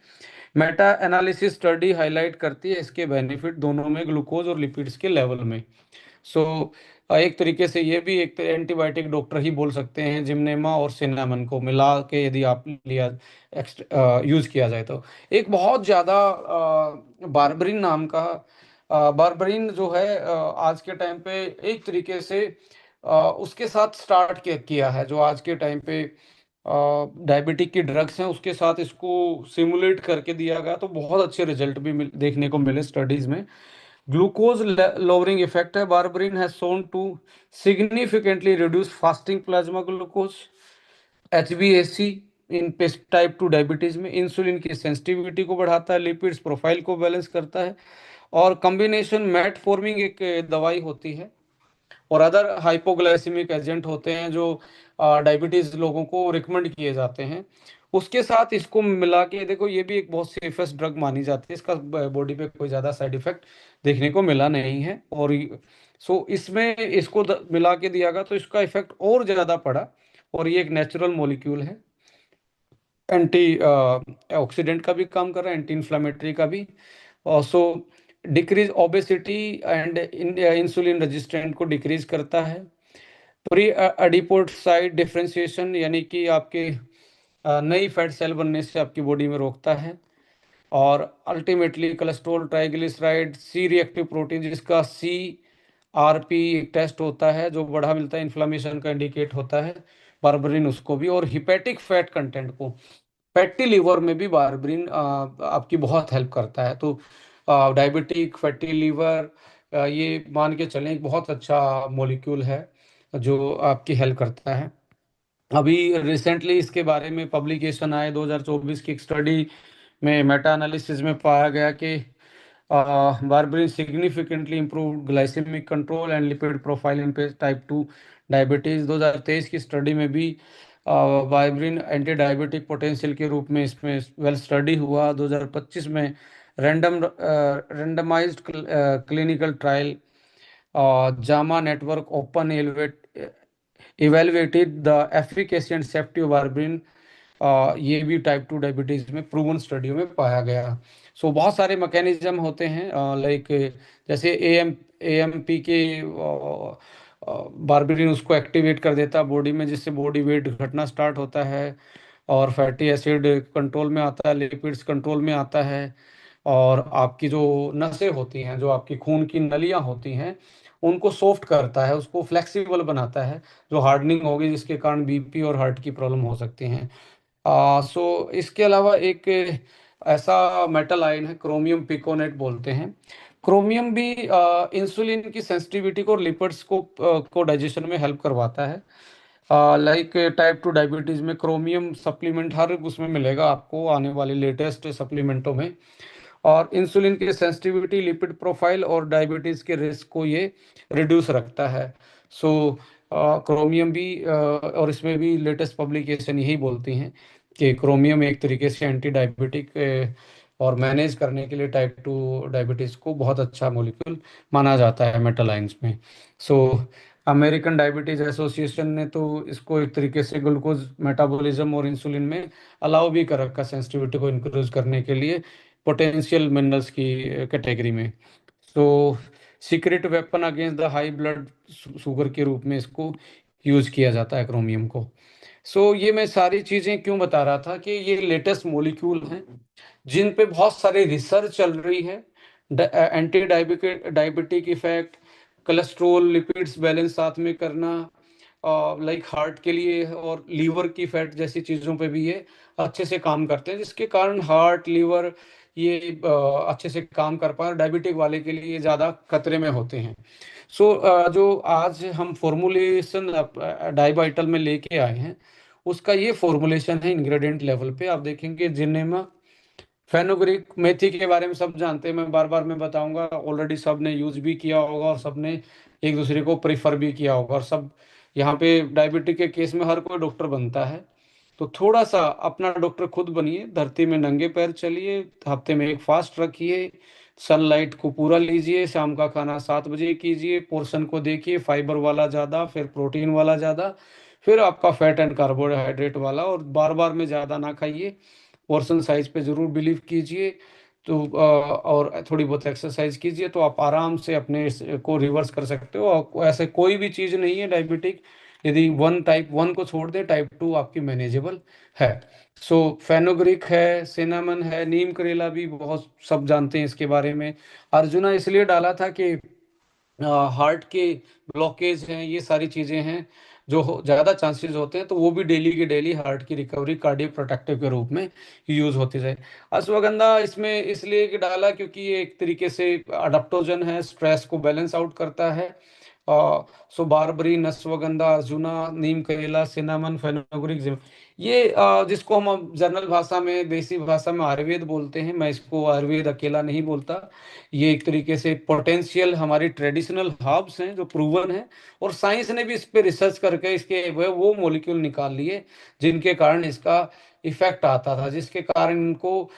मेटा एनालिसिस स्टडी हाईलाइट करती है इसके बेनिफिट दोनों में, ग्लूकोज और लिपिड्स के लेवल में। सो एक तरीके से ये भी एक एंटीबायोटिक डॉक्टर ही बोल सकते हैं, जिमनेमा और सिनेमन को मिला के यदि आप लिया यूज किया जाए तो। एक बहुत ज्यादा बारबरिन नाम का, बारबरिन जो है आज के टाइम पे एक तरीके से उसके साथ स्टार्ट किया है, जो आज के टाइम पे डायबिटिक की ड्रग्स हैं उसके साथ इसको सिमुलेट करके दिया गया, तो बहुत अच्छे रिजल्ट भी देखने को मिले स्टडीज में। ग्लूकोज lowering effect है, barberine has shown to significantly reduce fasting plasma glucose HbA1c in type 2 diabetes में। इंसुलिन की सेंसिटिविटी को बढ़ाता है, लिपिड्स प्रोफाइल को बैलेंस करता है, और कॉम्बिनेशन मैट फॉर्मिंग एक दवाई होती है, और अदर हाइपोग्लाइसेमिक एजेंट होते हैं जो डायबिटीज लोगों को रिकमेंड किए जाते हैं, उसके साथ इसको मिला के देखो, ये भी एक बहुत सेफेस्ट ड्रग मानी जाती है। इसका बॉडी पे कोई ज़्यादा साइड इफेक्ट देखने को मिला नहीं है, और सो इसमें इसको मिला के दिया गया तो इसका इफेक्ट और ज़्यादा पड़ा। और ये एक नेचुरल मॉलिक्यूल है, एंटी ऑक्सीडेंट का भी काम कर रहा है, एंटी इन्फ्लामेटरी का भी। So decrease obesity and insulin resistant को डिक्रीज करता है। प्री एडिपोसाइड डिफरेंशिएशन, यानी कि आपके नई फैट सेल बनने से आपकी बॉडी में रोकता है। और ultimately cholesterol, triglyceride, C reactive protein जिसका CRP टेस्ट होता है जो बढ़ा मिलता है, इन्फ्लामेशन का इंडिकेट होता है, बार्बरिन उसको भी। और हिपेटिक फैट कंटेंट को, फैटी लिवर में भी बार्बरिन आपकी बहुत हेल्प करता है। तो डायबिटिक फैटी लिवर, ये मान के चलें एक बहुत अच्छा मॉलिक्यूल है जो आपकी हेल्प करता है। अभी रिसेंटली इसके बारे में पब्लिकेशन आए 2024 की एक स्टडी में, मेटा एनालिसिस में पाया गया कि berberine significantly improve glycaemic control and lipid profile in type 2 diabetes. 2023 की स्टडी में भी बार्बरिन एंटी डायबिटिक पोटेंशियल के रूप में इसमें वेल स्टडी हुआ। 2025 में randomised clinical trial JAMA network open evaluated the efficacy and safety of berberine, ये भी टाइप 2 डायबिटीज में प्रूवन स्टडियों में पाया गया। सो बहुत सारे मैकेनिज्म होते हैं, लाइक जैसे AMP के बार्बरिन उसको एक्टिवेट कर देता है बॉडी में, जिससे बॉडी वेट घटना स्टार्ट होता है, और फैटी एसिड कंट्रोल में आता है, लिपिड्स कंट्रोल में आता है, और आपकी जो नसें होती हैं, जो आपकी खून की नलियां होती हैं, उनको सॉफ्ट करता है, उसको फ्लेक्सिबल बनाता है, जो हार्डनिंग होगी जिसके कारण BP और हार्ट की प्रॉब्लम हो सकती हैं। सो इसके अलावा एक ऐसा मेटल आयन है, क्रोमियम पिकोनेट बोलते हैं। क्रोमियम भी इंसुलिन की सेंसिटिविटी को और लिपिड्स को डाइजेशन में हेल्प करवाता है। लाइक टाइप 2 डायबिटीज में क्रोमियम सप्लीमेंट हर उसमें मिलेगा आपको आने वाले लेटेस्ट सप्लीमेंटों में। और इंसुलिन की सेंसिटिविटी, लिपिड प्रोफाइल और डायबिटीज के रिस्क को ये रिड्यूस रखता है। सो क्रोमियम भी और इसमें भी लेटेस्ट पब्लिकेशन यही बोलती हैं कि क्रोमियम एक तरीके से एंटी डायबिटिक और मैनेज करने के लिए टाइप 2 डायबिटीज को बहुत अच्छा मॉलिक्यूल माना जाता है मेटल आयंस में। सो अमेरिकन डायबिटीज एसोसिएशन ने तो इसको एक तरीके से ग्लूकोज मेटाबॉलिज्म और इंसुलिन में अलाउ भी कर रखा, सेंसिटिविटी को इंक्रीज करने के लिए पोटेंशियल मिनरल्स की कैटेगरी में। तो secret weapon against the high blood sugar के रूप में इसको यूज किया जाता है क्रोमियम को। सो ये मैं सारी चीजें क्यों बता रहा था कि ये लेटेस्ट मॉलिक्यूल हैं जिन पे बहुत सारी रिसर्च चल रही है। Anti diabetic effect, cholesterol lipids balance साथ में करना, लाइक हार्ट के लिए और लीवर की फैट जैसी चीज़ों पे भी ये अच्छे से काम करते हैं, जिसके कारण हार्ट लिवर ये अच्छे से काम कर पाए। डायबिटिक वाले के लिए ये ज़्यादा खतरे में होते हैं। सो जो आज हम फॉर्मुलेशन डाइबाइटल में लेके आए हैं, उसका ये फॉर्मुलेशन है इंग्रेडिएंट लेवल पे। आप देखेंगे जिनेमा, फेनुग्रीक, मेथी के बारे में सब जानते हैं, मैं बार बार मैं बताऊंगा, ऑलरेडी सब ने यूज भी किया होगा और सब ने एक दूसरे को प्रेफर भी किया होगा। और सब यहाँ पे डायबिटिक के केस में हर कोई डॉक्टर बनता है, तो थोड़ा सा अपना डॉक्टर खुद बनिए, धरती में नंगे पैर चलिए, हफ्ते में एक फास्ट रखिए, सनलाइट को पूरा लीजिए, शाम का खाना 7 बजे कीजिए, पोर्शन को देखिए, फाइबर वाला ज़्यादा, फिर प्रोटीन वाला ज़्यादा, फिर आपका फैट एंड कार्बोहाइड्रेट वाला, और बार बार में ज़्यादा ना खाइए। पोर्शन साइज पे ज़रूर बिलीव कीजिए। तो और थोड़ी बहुत एक्सरसाइज कीजिए, तो आप आराम से अपने को रिवर्स कर सकते हो। और ऐसे कोई भी चीज़ नहीं है डायबिटिक, यदि टाइप 1 को छोड़ दें, टाइप 2 आपकी मैनेजेबल है। सो फेनुग्रीक है, सिनेमन है, नीम करेला भी बहुत सब जानते हैं इसके बारे में। अर्जुना इसलिए डाला था कि हार्ट के ब्लॉकेज हैं, ये सारी चीज़ें हैं जो ज़्यादा चांसेस होते हैं, तो वो भी डेली की डेली हार्ट की रिकवरी कार्डियक प्रोटेक्टिव के रूप में यूज़ होती जाए। अश्वगंधा इसमें इसलिए कि डाला क्योंकि ये एक तरीके से अडाप्टोजन है, स्ट्रेस को बैलेंस आउट करता है। सो बारबरी, अश्वगंधा, अर्जुना, नीम करेला, सिनामन, फेनुग्रीक, ये जिसको हम जनरल भाषा में, देसी भाषा में आयुर्वेद बोलते हैं, मैं इसको आयुर्वेद अकेला नहीं बोलता। ये एक तरीके से पोटेंशियल हमारी ट्रेडिशनल हर्ब्स हैं जो प्रूवन है, और साइंस ने भी इस पे रिसर्च करके इसके वो मॉलिक्यूल निकाल लिए जिनके कारण इसका इफेक्ट आता था, जिसके कारण इनको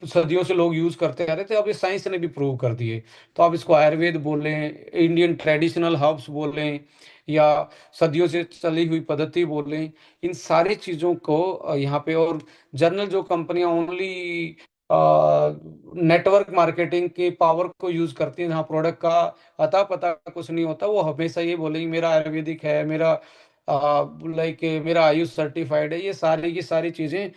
सदियों से लोग यूज करते आ रहे थे, अब ये साइंस ने भी प्रूव कर दिए। तो आप इसको आयुर्वेद बोलें, इंडियन ट्रेडिशनल हर्ब्स बोलें, या सदियों से चली हुई पद्धति बोलें, इन सारी चीज़ों को यहाँ पे, और जनरल जो कंपनियां ओनली नेटवर्क मार्केटिंग के पावर को यूज करती हैं, जहाँ प्रोडक्ट का अता पता कुछ नहीं होता, वो हमेशा ये बोलेंगे मेरा आयुर्वेदिक है, मेरा लाइक मेरा आयुष सर्टिफाइड है। ये सारी की सारी चीजें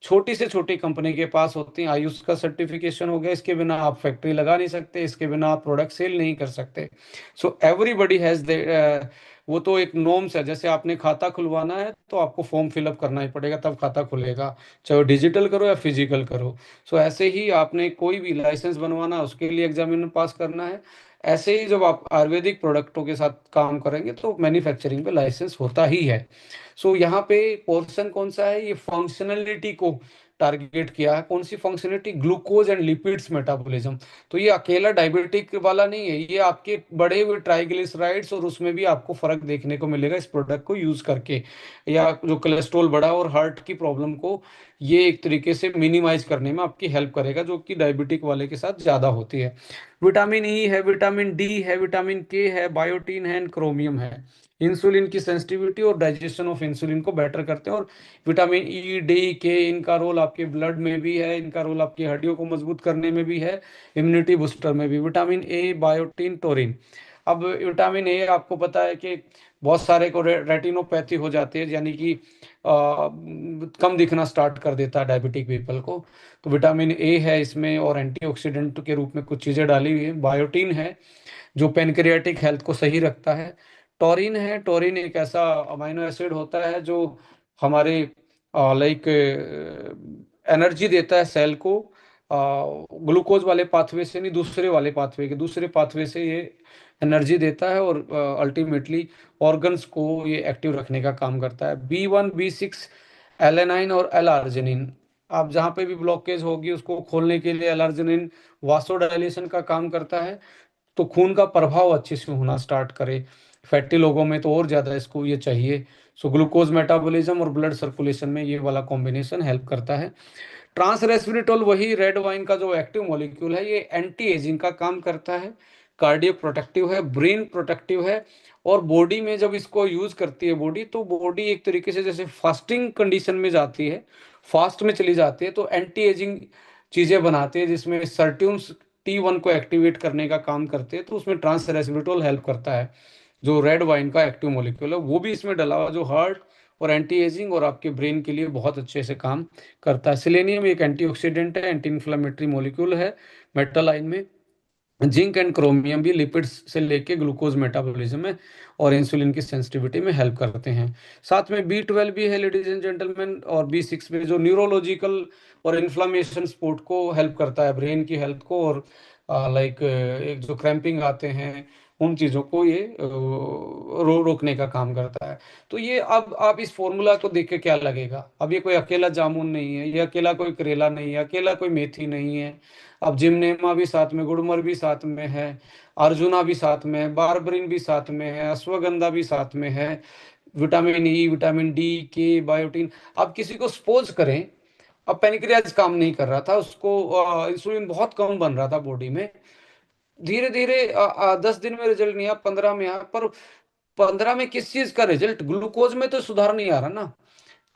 छोटी से छोटी कंपनी के पास होती हैं। आयुष का सर्टिफिकेशन हो गया, इसके बिना आप फैक्ट्री लगा नहीं सकते, इसके बिना आप प्रोडक्ट सेल नहीं कर सकते। सो एवरीबडी हैज वो तो एक नॉर्म्स है। जैसे आपने खाता खुलवाना है तो आपको फॉर्म फिलअप करना ही पड़ेगा, तब खाता खुलेगा, चाहे वो डिजिटल करो या फिजिकल करो। सो ऐसे ही आपने कोई भी लाइसेंस बनवाना, उसके लिए एग्जामिनर पास करना है। ऐसे ही जब आप आयुर्वेदिक प्रोडक्टों के साथ काम करेंगे तो मैन्युफैक्चरिंग पे लाइसेंस होता ही है। सो यहाँ पे पोर्शन कौन सा है, ये फंक्शनलिटी को टारगेट किया है। कौन सी functionality? Glucose and lipids metabolism. तो ये अकेला डायबिटिक वाला नहीं है, ये आपके बढ़े हुए ट्राइग्लिसराइड्स, और उसमें भी आपको फर्क देखने को मिलेगा इस प्रोडक्ट को यूज करके। या जो कोलेस्ट्रॉल बढ़ा और हार्ट की प्रॉब्लम को ये एक तरीके से मिनिमाइज करने में आपकी हेल्प करेगा, जो कि डायबिटिक वाले के साथ ज़्यादा होती है। विटामिन ई है, विटामिन डी है, विटामिन के है, बायोटीन है, एंड क्रोमियम है। इंसुलिन की सेंसिटिविटी और डाइजेशन ऑफ इंसुलिन को बेटर करते हैं। और विटामिन ई, डी, के, इनका रोल आपके ब्लड में भी है, इनका रोल आपकी हड्डियों को मजबूत करने में भी है, इम्यूनिटी बूस्टर में भी। Vitamin A, biotin, Turin. अब विटामिन ए आपको पता है कि बहुत सारे को रेटिनोपैथी हो जाती है, यानी कि कम दिखना स्टार्ट कर देता है डायबिटिक पीपल को। तो विटामिन ए है इसमें, और एंटीऑक्सीडेंट के रूप में कुछ चीज़ें डाली हुई है। बायोटीन है जो पेनक्रियाटिक हेल्थ को सही रखता है। टॉरिन है, टॉरिन एक ऐसा अमाइनो एसिड होता है जो हमारे लाइक एनर्जी देता है सेल को, ग्लूकोज वाले पाथवे से नहीं, दूसरे पाथवे से ये एनर्जी देता है, और अल्टीमेटली ऑर्गन्स को ये एक्टिव रखने का काम करता है। B1, B6, एलेनाइन और एल आर्जिनिन। आप जहाँ पे भी ब्लॉकेज होगी उसको खोलने के लिए एल आर्जिनिन वासोडाइलेशन का काम करता है, तो खून का प्रभाव अच्छे से होना स्टार्ट करे। फैटी लोगों में तो और ज़्यादा इसको ये चाहिए। सो ग्लूकोज मेटाबॉलिज्म और ब्लड सर्कुलेशन में ये वाला कॉम्बिनेशन हेल्प करता है। ट्रांस रेस्वेरेट्रोल, वही रेड वाइन का जो एक्टिव मॉलिक्यूल है, ये एंटी एजिंग का काम करता है, कार्डियो प्रोटेक्टिव है, ब्रेन प्रोटेक्टिव है। और बॉडी में जब इसको यूज करती है बॉडी, तो बॉडी एक तरीके से जैसे फास्टिंग कंडीशन में जाती है, फास्ट में चली जाती है, तो एंटी एजिंग चीजें बनाती है, जिसमें सर्ट्यून्स T1 को एक्टिवेट करने का काम करते हैं। तो उसमें ट्रांस रेस्वेरेट्रोल हेल्प करता है, जो रेड वाइन का एक्टिव मॉलिक्यूल है वो भी इसमें डला हुआ, जो हार्ट और एंटी एजिंग और आपके ब्रेन के लिए बहुत अच्छे से काम करता है। सिलेनियम एक एंटीऑक्सीडेंट है, एंटी इन्फ्लेमेटरी मॉलिक्यूल है मेटल आइन में। जिंक एंड क्रोमियम भी लिपिड्स से लेके ग्लूकोज मेटाबॉलिज्म में और इंसुलिन की सेंसिटिविटी में हेल्प करते हैं। साथ में B12 भी है लेडीज एंड जेंटलमैन, और B6 में जो न्यूरोलॉजिकल और इन्फ्लामेशन सपोर्ट को हेल्प करता है, ब्रेन की हेल्थ को, और लाइक एक जो क्रैम्पिंग आते हैं उन चीज़ों को ये रोकने का काम करता है। तो ये, अब आप इस फॉर्मूला को देख के क्या लगेगा, अब ये कोई अकेला जामुन नहीं है, ये अकेला कोई करेला नहीं है, अकेला कोई मेथी नहीं है। अब जिमनेमा भी साथ में, गुड़मर भी साथ में है, अर्जुना भी साथ में है, बारबरिन भी साथ में है, अश्वगंधा भी साथ में है, विटामिन ई, विटामिन डी, के, बायोटीन। आप किसी को सपोज करें अब पेनक्रियाज काम नहीं कर रहा था, उसको इंसुलिन बहुत कम बन रहा था बॉडी में। धीरे धीरे 10 दिन में रिजल्ट नहीं आया, 15 में आया, पर 15 में किस चीज का रिजल्ट? ग्लूकोज में तो सुधार नहीं आ रहा ना।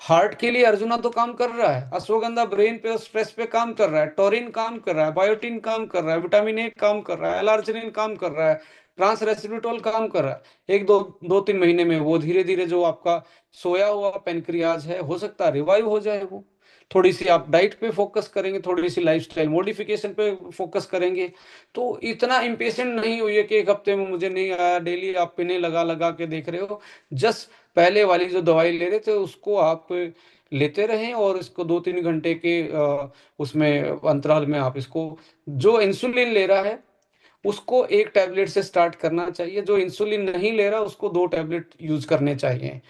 हार्ट के लिए अर्जुना तो काम कर रहा है, अश्वगंधा ब्रेन पे और स्ट्रेस पे काम कर रहा है, टोरिन काम कर रहा है, बायोटिन काम कर रहा है, विटामिन ए काम कर रहा है, एलार्जिनिन काम कर रहा है, ट्रांस रेसिप्रोटोल काम कर रहा है। एक दो 2-3 महीने में वो धीरे धीरे जो आपका सोया हुआ पेनक्रियाज है, हो सकता है रिवाइव हो जाए वो। थोड़ी सी आप डाइट पे फोकस करेंगे, थोड़ी सी लाइफस्टाइल मॉडिफिकेशन पे फोकस करेंगे, तो इतना इम्पेशेंट नहीं हुई कि एक हफ्ते में मुझे नहीं आया। डेली आप पिने लगा लगा के देख रहे हो, जस्ट पहले वाली जो दवाई ले रहे थे उसको आप लेते रहें, और इसको 2-3 घंटे के उसमें अंतराल में आप इसको, जो इंसुलिन ले रहा है उसको एक टैबलेट से स्टार्ट करना चाहिए, जो इंसुलिन नहीं ले रहा उसको 2 टैबलेट यूज करने चाहिए,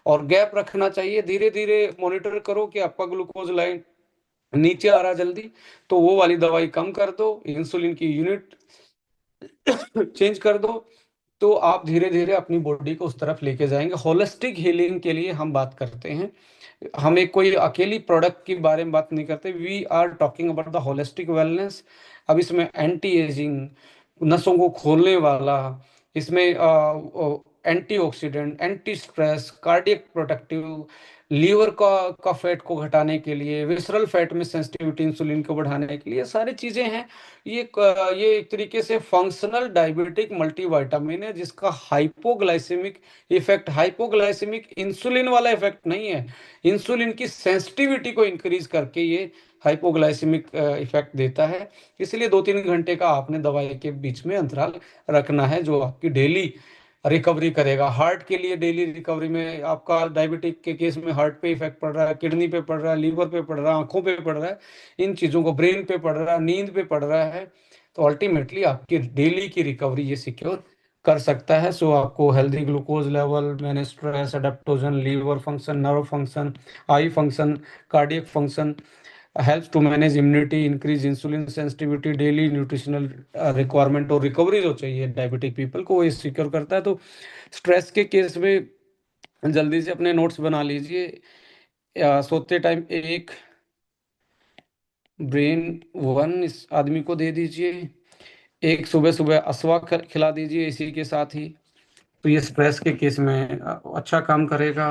और गैप रखना चाहिए। धीरे धीरे मॉनिटर करो कि आपका ग्लूकोज लाइन नीचे आ रहा जल्दी, तो वो वाली दवाई कम कर दो, इंसुलिन की यूनिट चेंज कर दो, तो आप धीरे धीरे अपनी बॉडी को उस तरफ लेके जाएंगे। होलिस्टिक हीलिंग के लिए हम बात करते हैं, हम एक कोई अकेली प्रोडक्ट के बारे में बात नहीं करते, we are talking about the holistic wellness. अब इसमें एंटी एजिंग, नसों को खोलने वाला, इसमें antioxidant, anti stress, cardiac protective, liver का फैट को घटाने के लिए, विसरल फैट में सेंसिटिविटी इंसुलिन को बढ़ाने के लिए, सारी चीजें हैं। ये एक तरीके से फंक्शनल डायबिटिक मल्टीविटामिन है, जिसका हाइपोग्लाइसेमिक इफेक्ट, हाइपोग्लाइसेमिक इंसुलिन वाला इफेक्ट नहीं है, इंसुलिन की सेंसिटिविटी को इंक्रीज करके ये हाइपोग्लाइसेमिक इफेक्ट देता है। इसलिए 2-3 घंटे का आपने दवाई के बीच में अंतराल रखना है, जो आपकी डेली रिकवरी करेगा। हार्ट के लिए डेली रिकवरी में आपका डायबिटिक के केस में हार्ट पे इफेक्ट पड़ रहा है, किडनी पे पड़ रहा है, लीवर पे पड़ रहा है, आंखों पे पड़ रहा है, इन चीज़ों को ब्रेन पे पड़ रहा है, नींद पे पड़ रहा है, तो अल्टीमेटली आपकी डेली की रिकवरी ये सिक्योर कर सकता है। सो आपको हेल्दी ग्लूकोज लेवल, मैंने stress, adaptogen, liver function, nerve function, eye function, cardiac function, helps to manage immunity, increase insulin sensitivity, daily nutritional requirement और रिकवरी जो चाहिए डायबिटिक पीपल को, वो ये सिक्योर करता है। तो स्ट्रेस के केस में जल्दी से अपने नोट्स बना लीजिए। सोते टाइम एक ब्रेन वन इस आदमी को दे दीजिए, एक सुबह सुबह असवा खिला दीजिए इसी के साथ ही, तो ये स्ट्रेस के केस में अच्छा काम करेगा।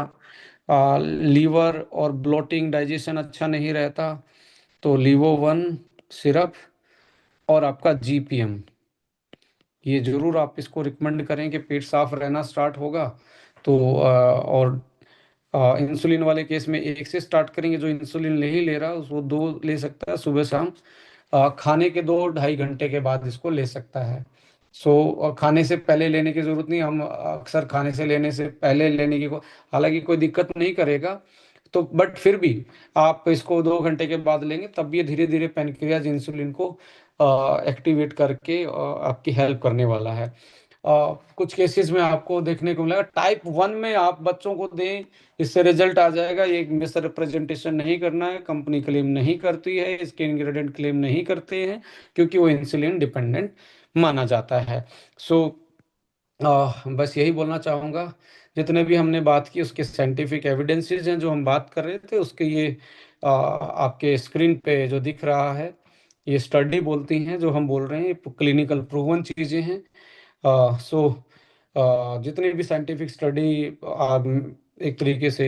लीवर और ब्लोटिंग, डाइजेशन अच्छा नहीं रहता, तो लीवो वन सिरप और आपका जीपीएम, ये जरूर आप इसको रिकमेंड करें कि पेट साफ रहना स्टार्ट होगा। तो और इंसुलिन वाले केस में एक से स्टार्ट करेंगे, जो इंसुलिन नहीं ले रहा वो 2 ले सकता है सुबह शाम, खाने के 2-2.5 घंटे के बाद इसको ले सकता है। सो खाने से पहले लेने की जरूरत नहीं, हम अक्सर खाने से लेने से पहले लेने की हालांकि कोई दिक्कत नहीं करेगा, तो बट फिर भी आप इसको 2 घंटे के बाद लेंगे, तब ये धीरे धीरे पेनक्रियाज इंसुलिन को एक्टिवेट करके आपकी हेल्प करने वाला है। कुछ केसेस में आपको देखने को मिलेगा टाइप 1 में आप बच्चों को दें, इससे रिजल्ट आ जाएगा। ये मिस रिप्रेजेंटेशन नहीं करना है, कंपनी क्लेम नहीं करती है, इसके इंग्रेडिएंट क्लेम नहीं करते हैं, क्योंकि वो इंसुलिन डिपेंडेंट माना जाता है। सो बस यही बोलना चाहूँगा, जितने भी हमने बात की उसके साइंटिफिक एविडेंसेस हैं जो हम बात कर रहे थे, उसके ये आपके स्क्रीन पे जो दिख रहा है, ये स्टडी बोलती हैं, जो हम बोल रहे हैं क्लिनिकल प्रूवन चीज़ें हैं। सो जितनी भी साइंटिफिक स्टडी एक तरीके से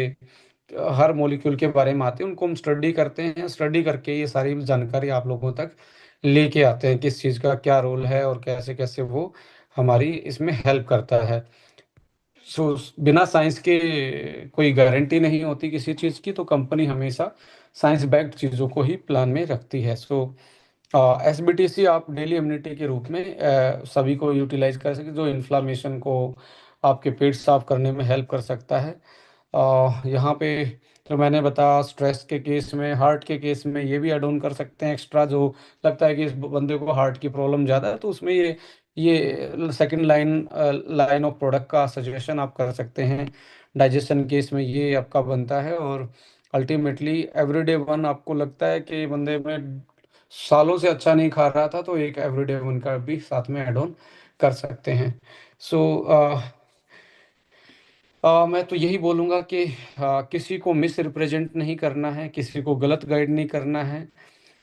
हर मॉलिक्यूल के बारे में आते हैं, उनको हम स्टडी करते हैं, स्टडी करके ये सारी जानकारी आप लोगों तक लेके आते हैं, किस चीज़ का क्या रोल है और कैसे कैसे वो हमारी इसमें हेल्प करता है। सो बिना साइंस के कोई गारंटी नहीं होती किसी चीज़ की, तो कंपनी हमेशा साइंस बैक्ड चीज़ों को ही प्लान में रखती है। सो एसबीटीसी आप डेली इम्यूनिटी के रूप में सभी को यूटिलाइज कर सके, जो इन्फ्लामेशन को आपके पेट साफ करने में हेल्प कर सकता है। यहाँ पे जो मैंने बताया, स्ट्रेस के केस में, हार्ट के केस में ये भी ऐड ऑन कर सकते हैं एक्स्ट्रा, जो लगता है कि इस बंदे को हार्ट की प्रॉब्लम ज़्यादा है, तो उसमें ये सेकंड लाइन ऑफ प्रोडक्ट का सजेशन आप कर सकते हैं। डाइजेशन केस में ये आपका बनता है, और अल्टीमेटली एवरीडे वन आपको लगता है कि बंदे में सालों से अच्छा नहीं खा रहा था, तो एक एवरीडे वन का भी साथ में ऐड ऑन कर सकते हैं। सो मैं तो यही बोलूँगा कि किसी को मिस रिप्रेजेंट नहीं करना है, किसी को गलत गाइड नहीं करना है।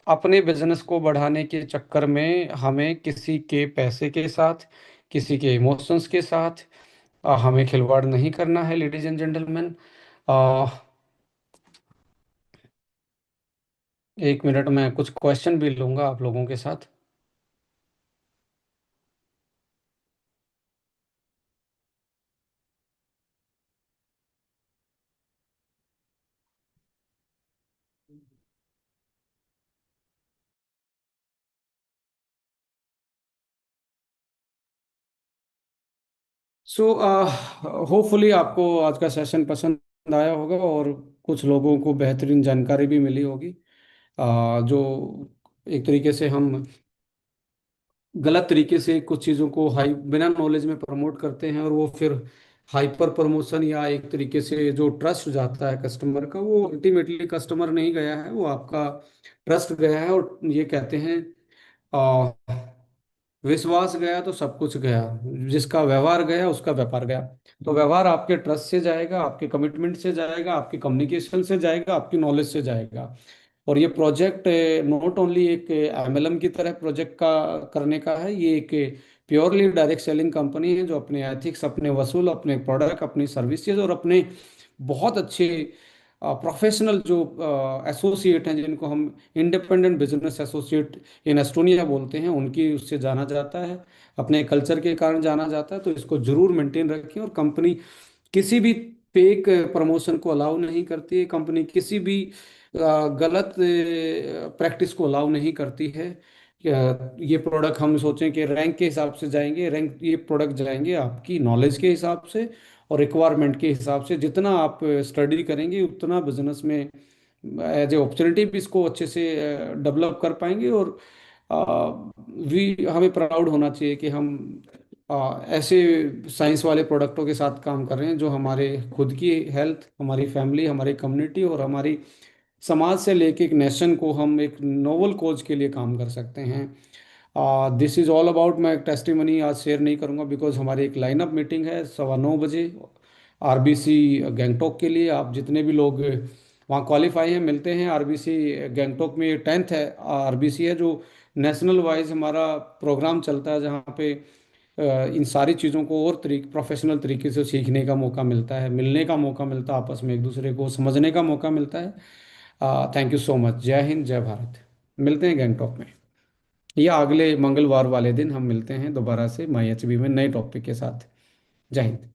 अपने बिजनेस को बढ़ाने के चक्कर में हमें किसी के पैसे के साथ, किसी के इमोशंस के साथ हमें खिलवाड़ नहीं करना है, लेडीज एंड जेंटलमैन। एक मिनट में कुछ क्वेश्चन भी लूँगा आप लोगों के साथ। सो होपफुली आपको आज का सेशन पसंद आया होगा और कुछ लोगों को बेहतरीन जानकारी भी मिली होगी। जो एक तरीके से हम गलत तरीके से कुछ चीज़ों को हाई बिना नॉलेज में प्रमोट करते हैं और वो फिर हाइपर प्रमोशन या एक तरीके से जो ट्रस्ट जाता है कस्टमर का, वो अल्टीमेटली कस्टमर नहीं गया है, वो आपका ट्रस्ट गया है। और ये कहते हैं विश्वास गया तो सब कुछ गया, जिसका व्यवहार गया उसका व्यापार गया। तो व्यवहार आपके ट्रस्ट से जाएगा, आपके कमिटमेंट से जाएगा, आपकी कम्युनिकेशन से जाएगा, आपकी नॉलेज से जाएगा। और ये प्रोजेक्ट नॉट ओनली एक एमएलएम की तरह प्रोजेक्ट का करने का है, ये एक प्योरली डायरेक्ट सेलिंग कंपनी है जो अपने एथिक्स, अपने वसूल, अपने प्रोडक्ट, अपनी सर्विसेज और अपने बहुत अच्छे प्रोफेशनल जो एसोसिएट हैं, जिनको हम इंडिपेंडेंट बिजनेस एसोसिएट इन एस्टोनिया बोलते हैं, उनकी उससे जाना जाता है, अपने कल्चर के कारण जाना जाता है। तो इसको जरूर मेंटेन रखें। और कंपनी किसी भी पेक प्रमोशन को अलाउ नहीं करती है, कंपनी किसी भी गलत प्रैक्टिस को अलाउ नहीं करती है। ये प्रोडक्ट हम सोचें कि रैंक के हिसाब से जाएंगे, रैंक ये प्रोडक्ट जाएंगे आपकी नॉलेज के हिसाब से और रिक्वायरमेंट के हिसाब से। जितना आप स्टडी करेंगे उतना बिजनेस में एज ए अपॉर्चुनिटी भी इसको अच्छे से डेवलप कर पाएंगे। और वी हमें प्राउड होना चाहिए कि हम ऐसे साइंस वाले प्रोडक्टों के साथ काम कर रहे हैं जो हमारे खुद की हेल्थ, हमारी फैमिली, हमारी कम्युनिटी और हमारी समाज से लेके एक नेशन को हम एक नोबल कोज के लिए काम कर सकते हैं। This is all about. मैं टेस्टिमनी आज शेयर नहीं करूंगा बिकॉज हमारी एक लाइनअप मीटिंग है 9:15 आरबीसी गैंगटॉक के लिए। आप जितने भी लोग वहाँ क्वालिफाई हैं मिलते हैं। आरबीसी गैंगटॉक में 10th है, आरबीसी है जो नेशनल वाइज हमारा प्रोग्राम चलता है, जहाँ पे इन सारी चीज़ों को और प्रोफेशनल तरीके से सीखने का मौका मिलता है, मिलने का मौका मिलता है, आपस में एक दूसरे को समझने का मौका मिलता है। Thank you so much. जय हिंद, जय भारत। मिलते हैं गैंगटॉक में, या अगले मंगलवार वाले दिन हम मिलते हैं दोबारा से माई एच बी में नए टॉपिक के साथ। जय हिंद।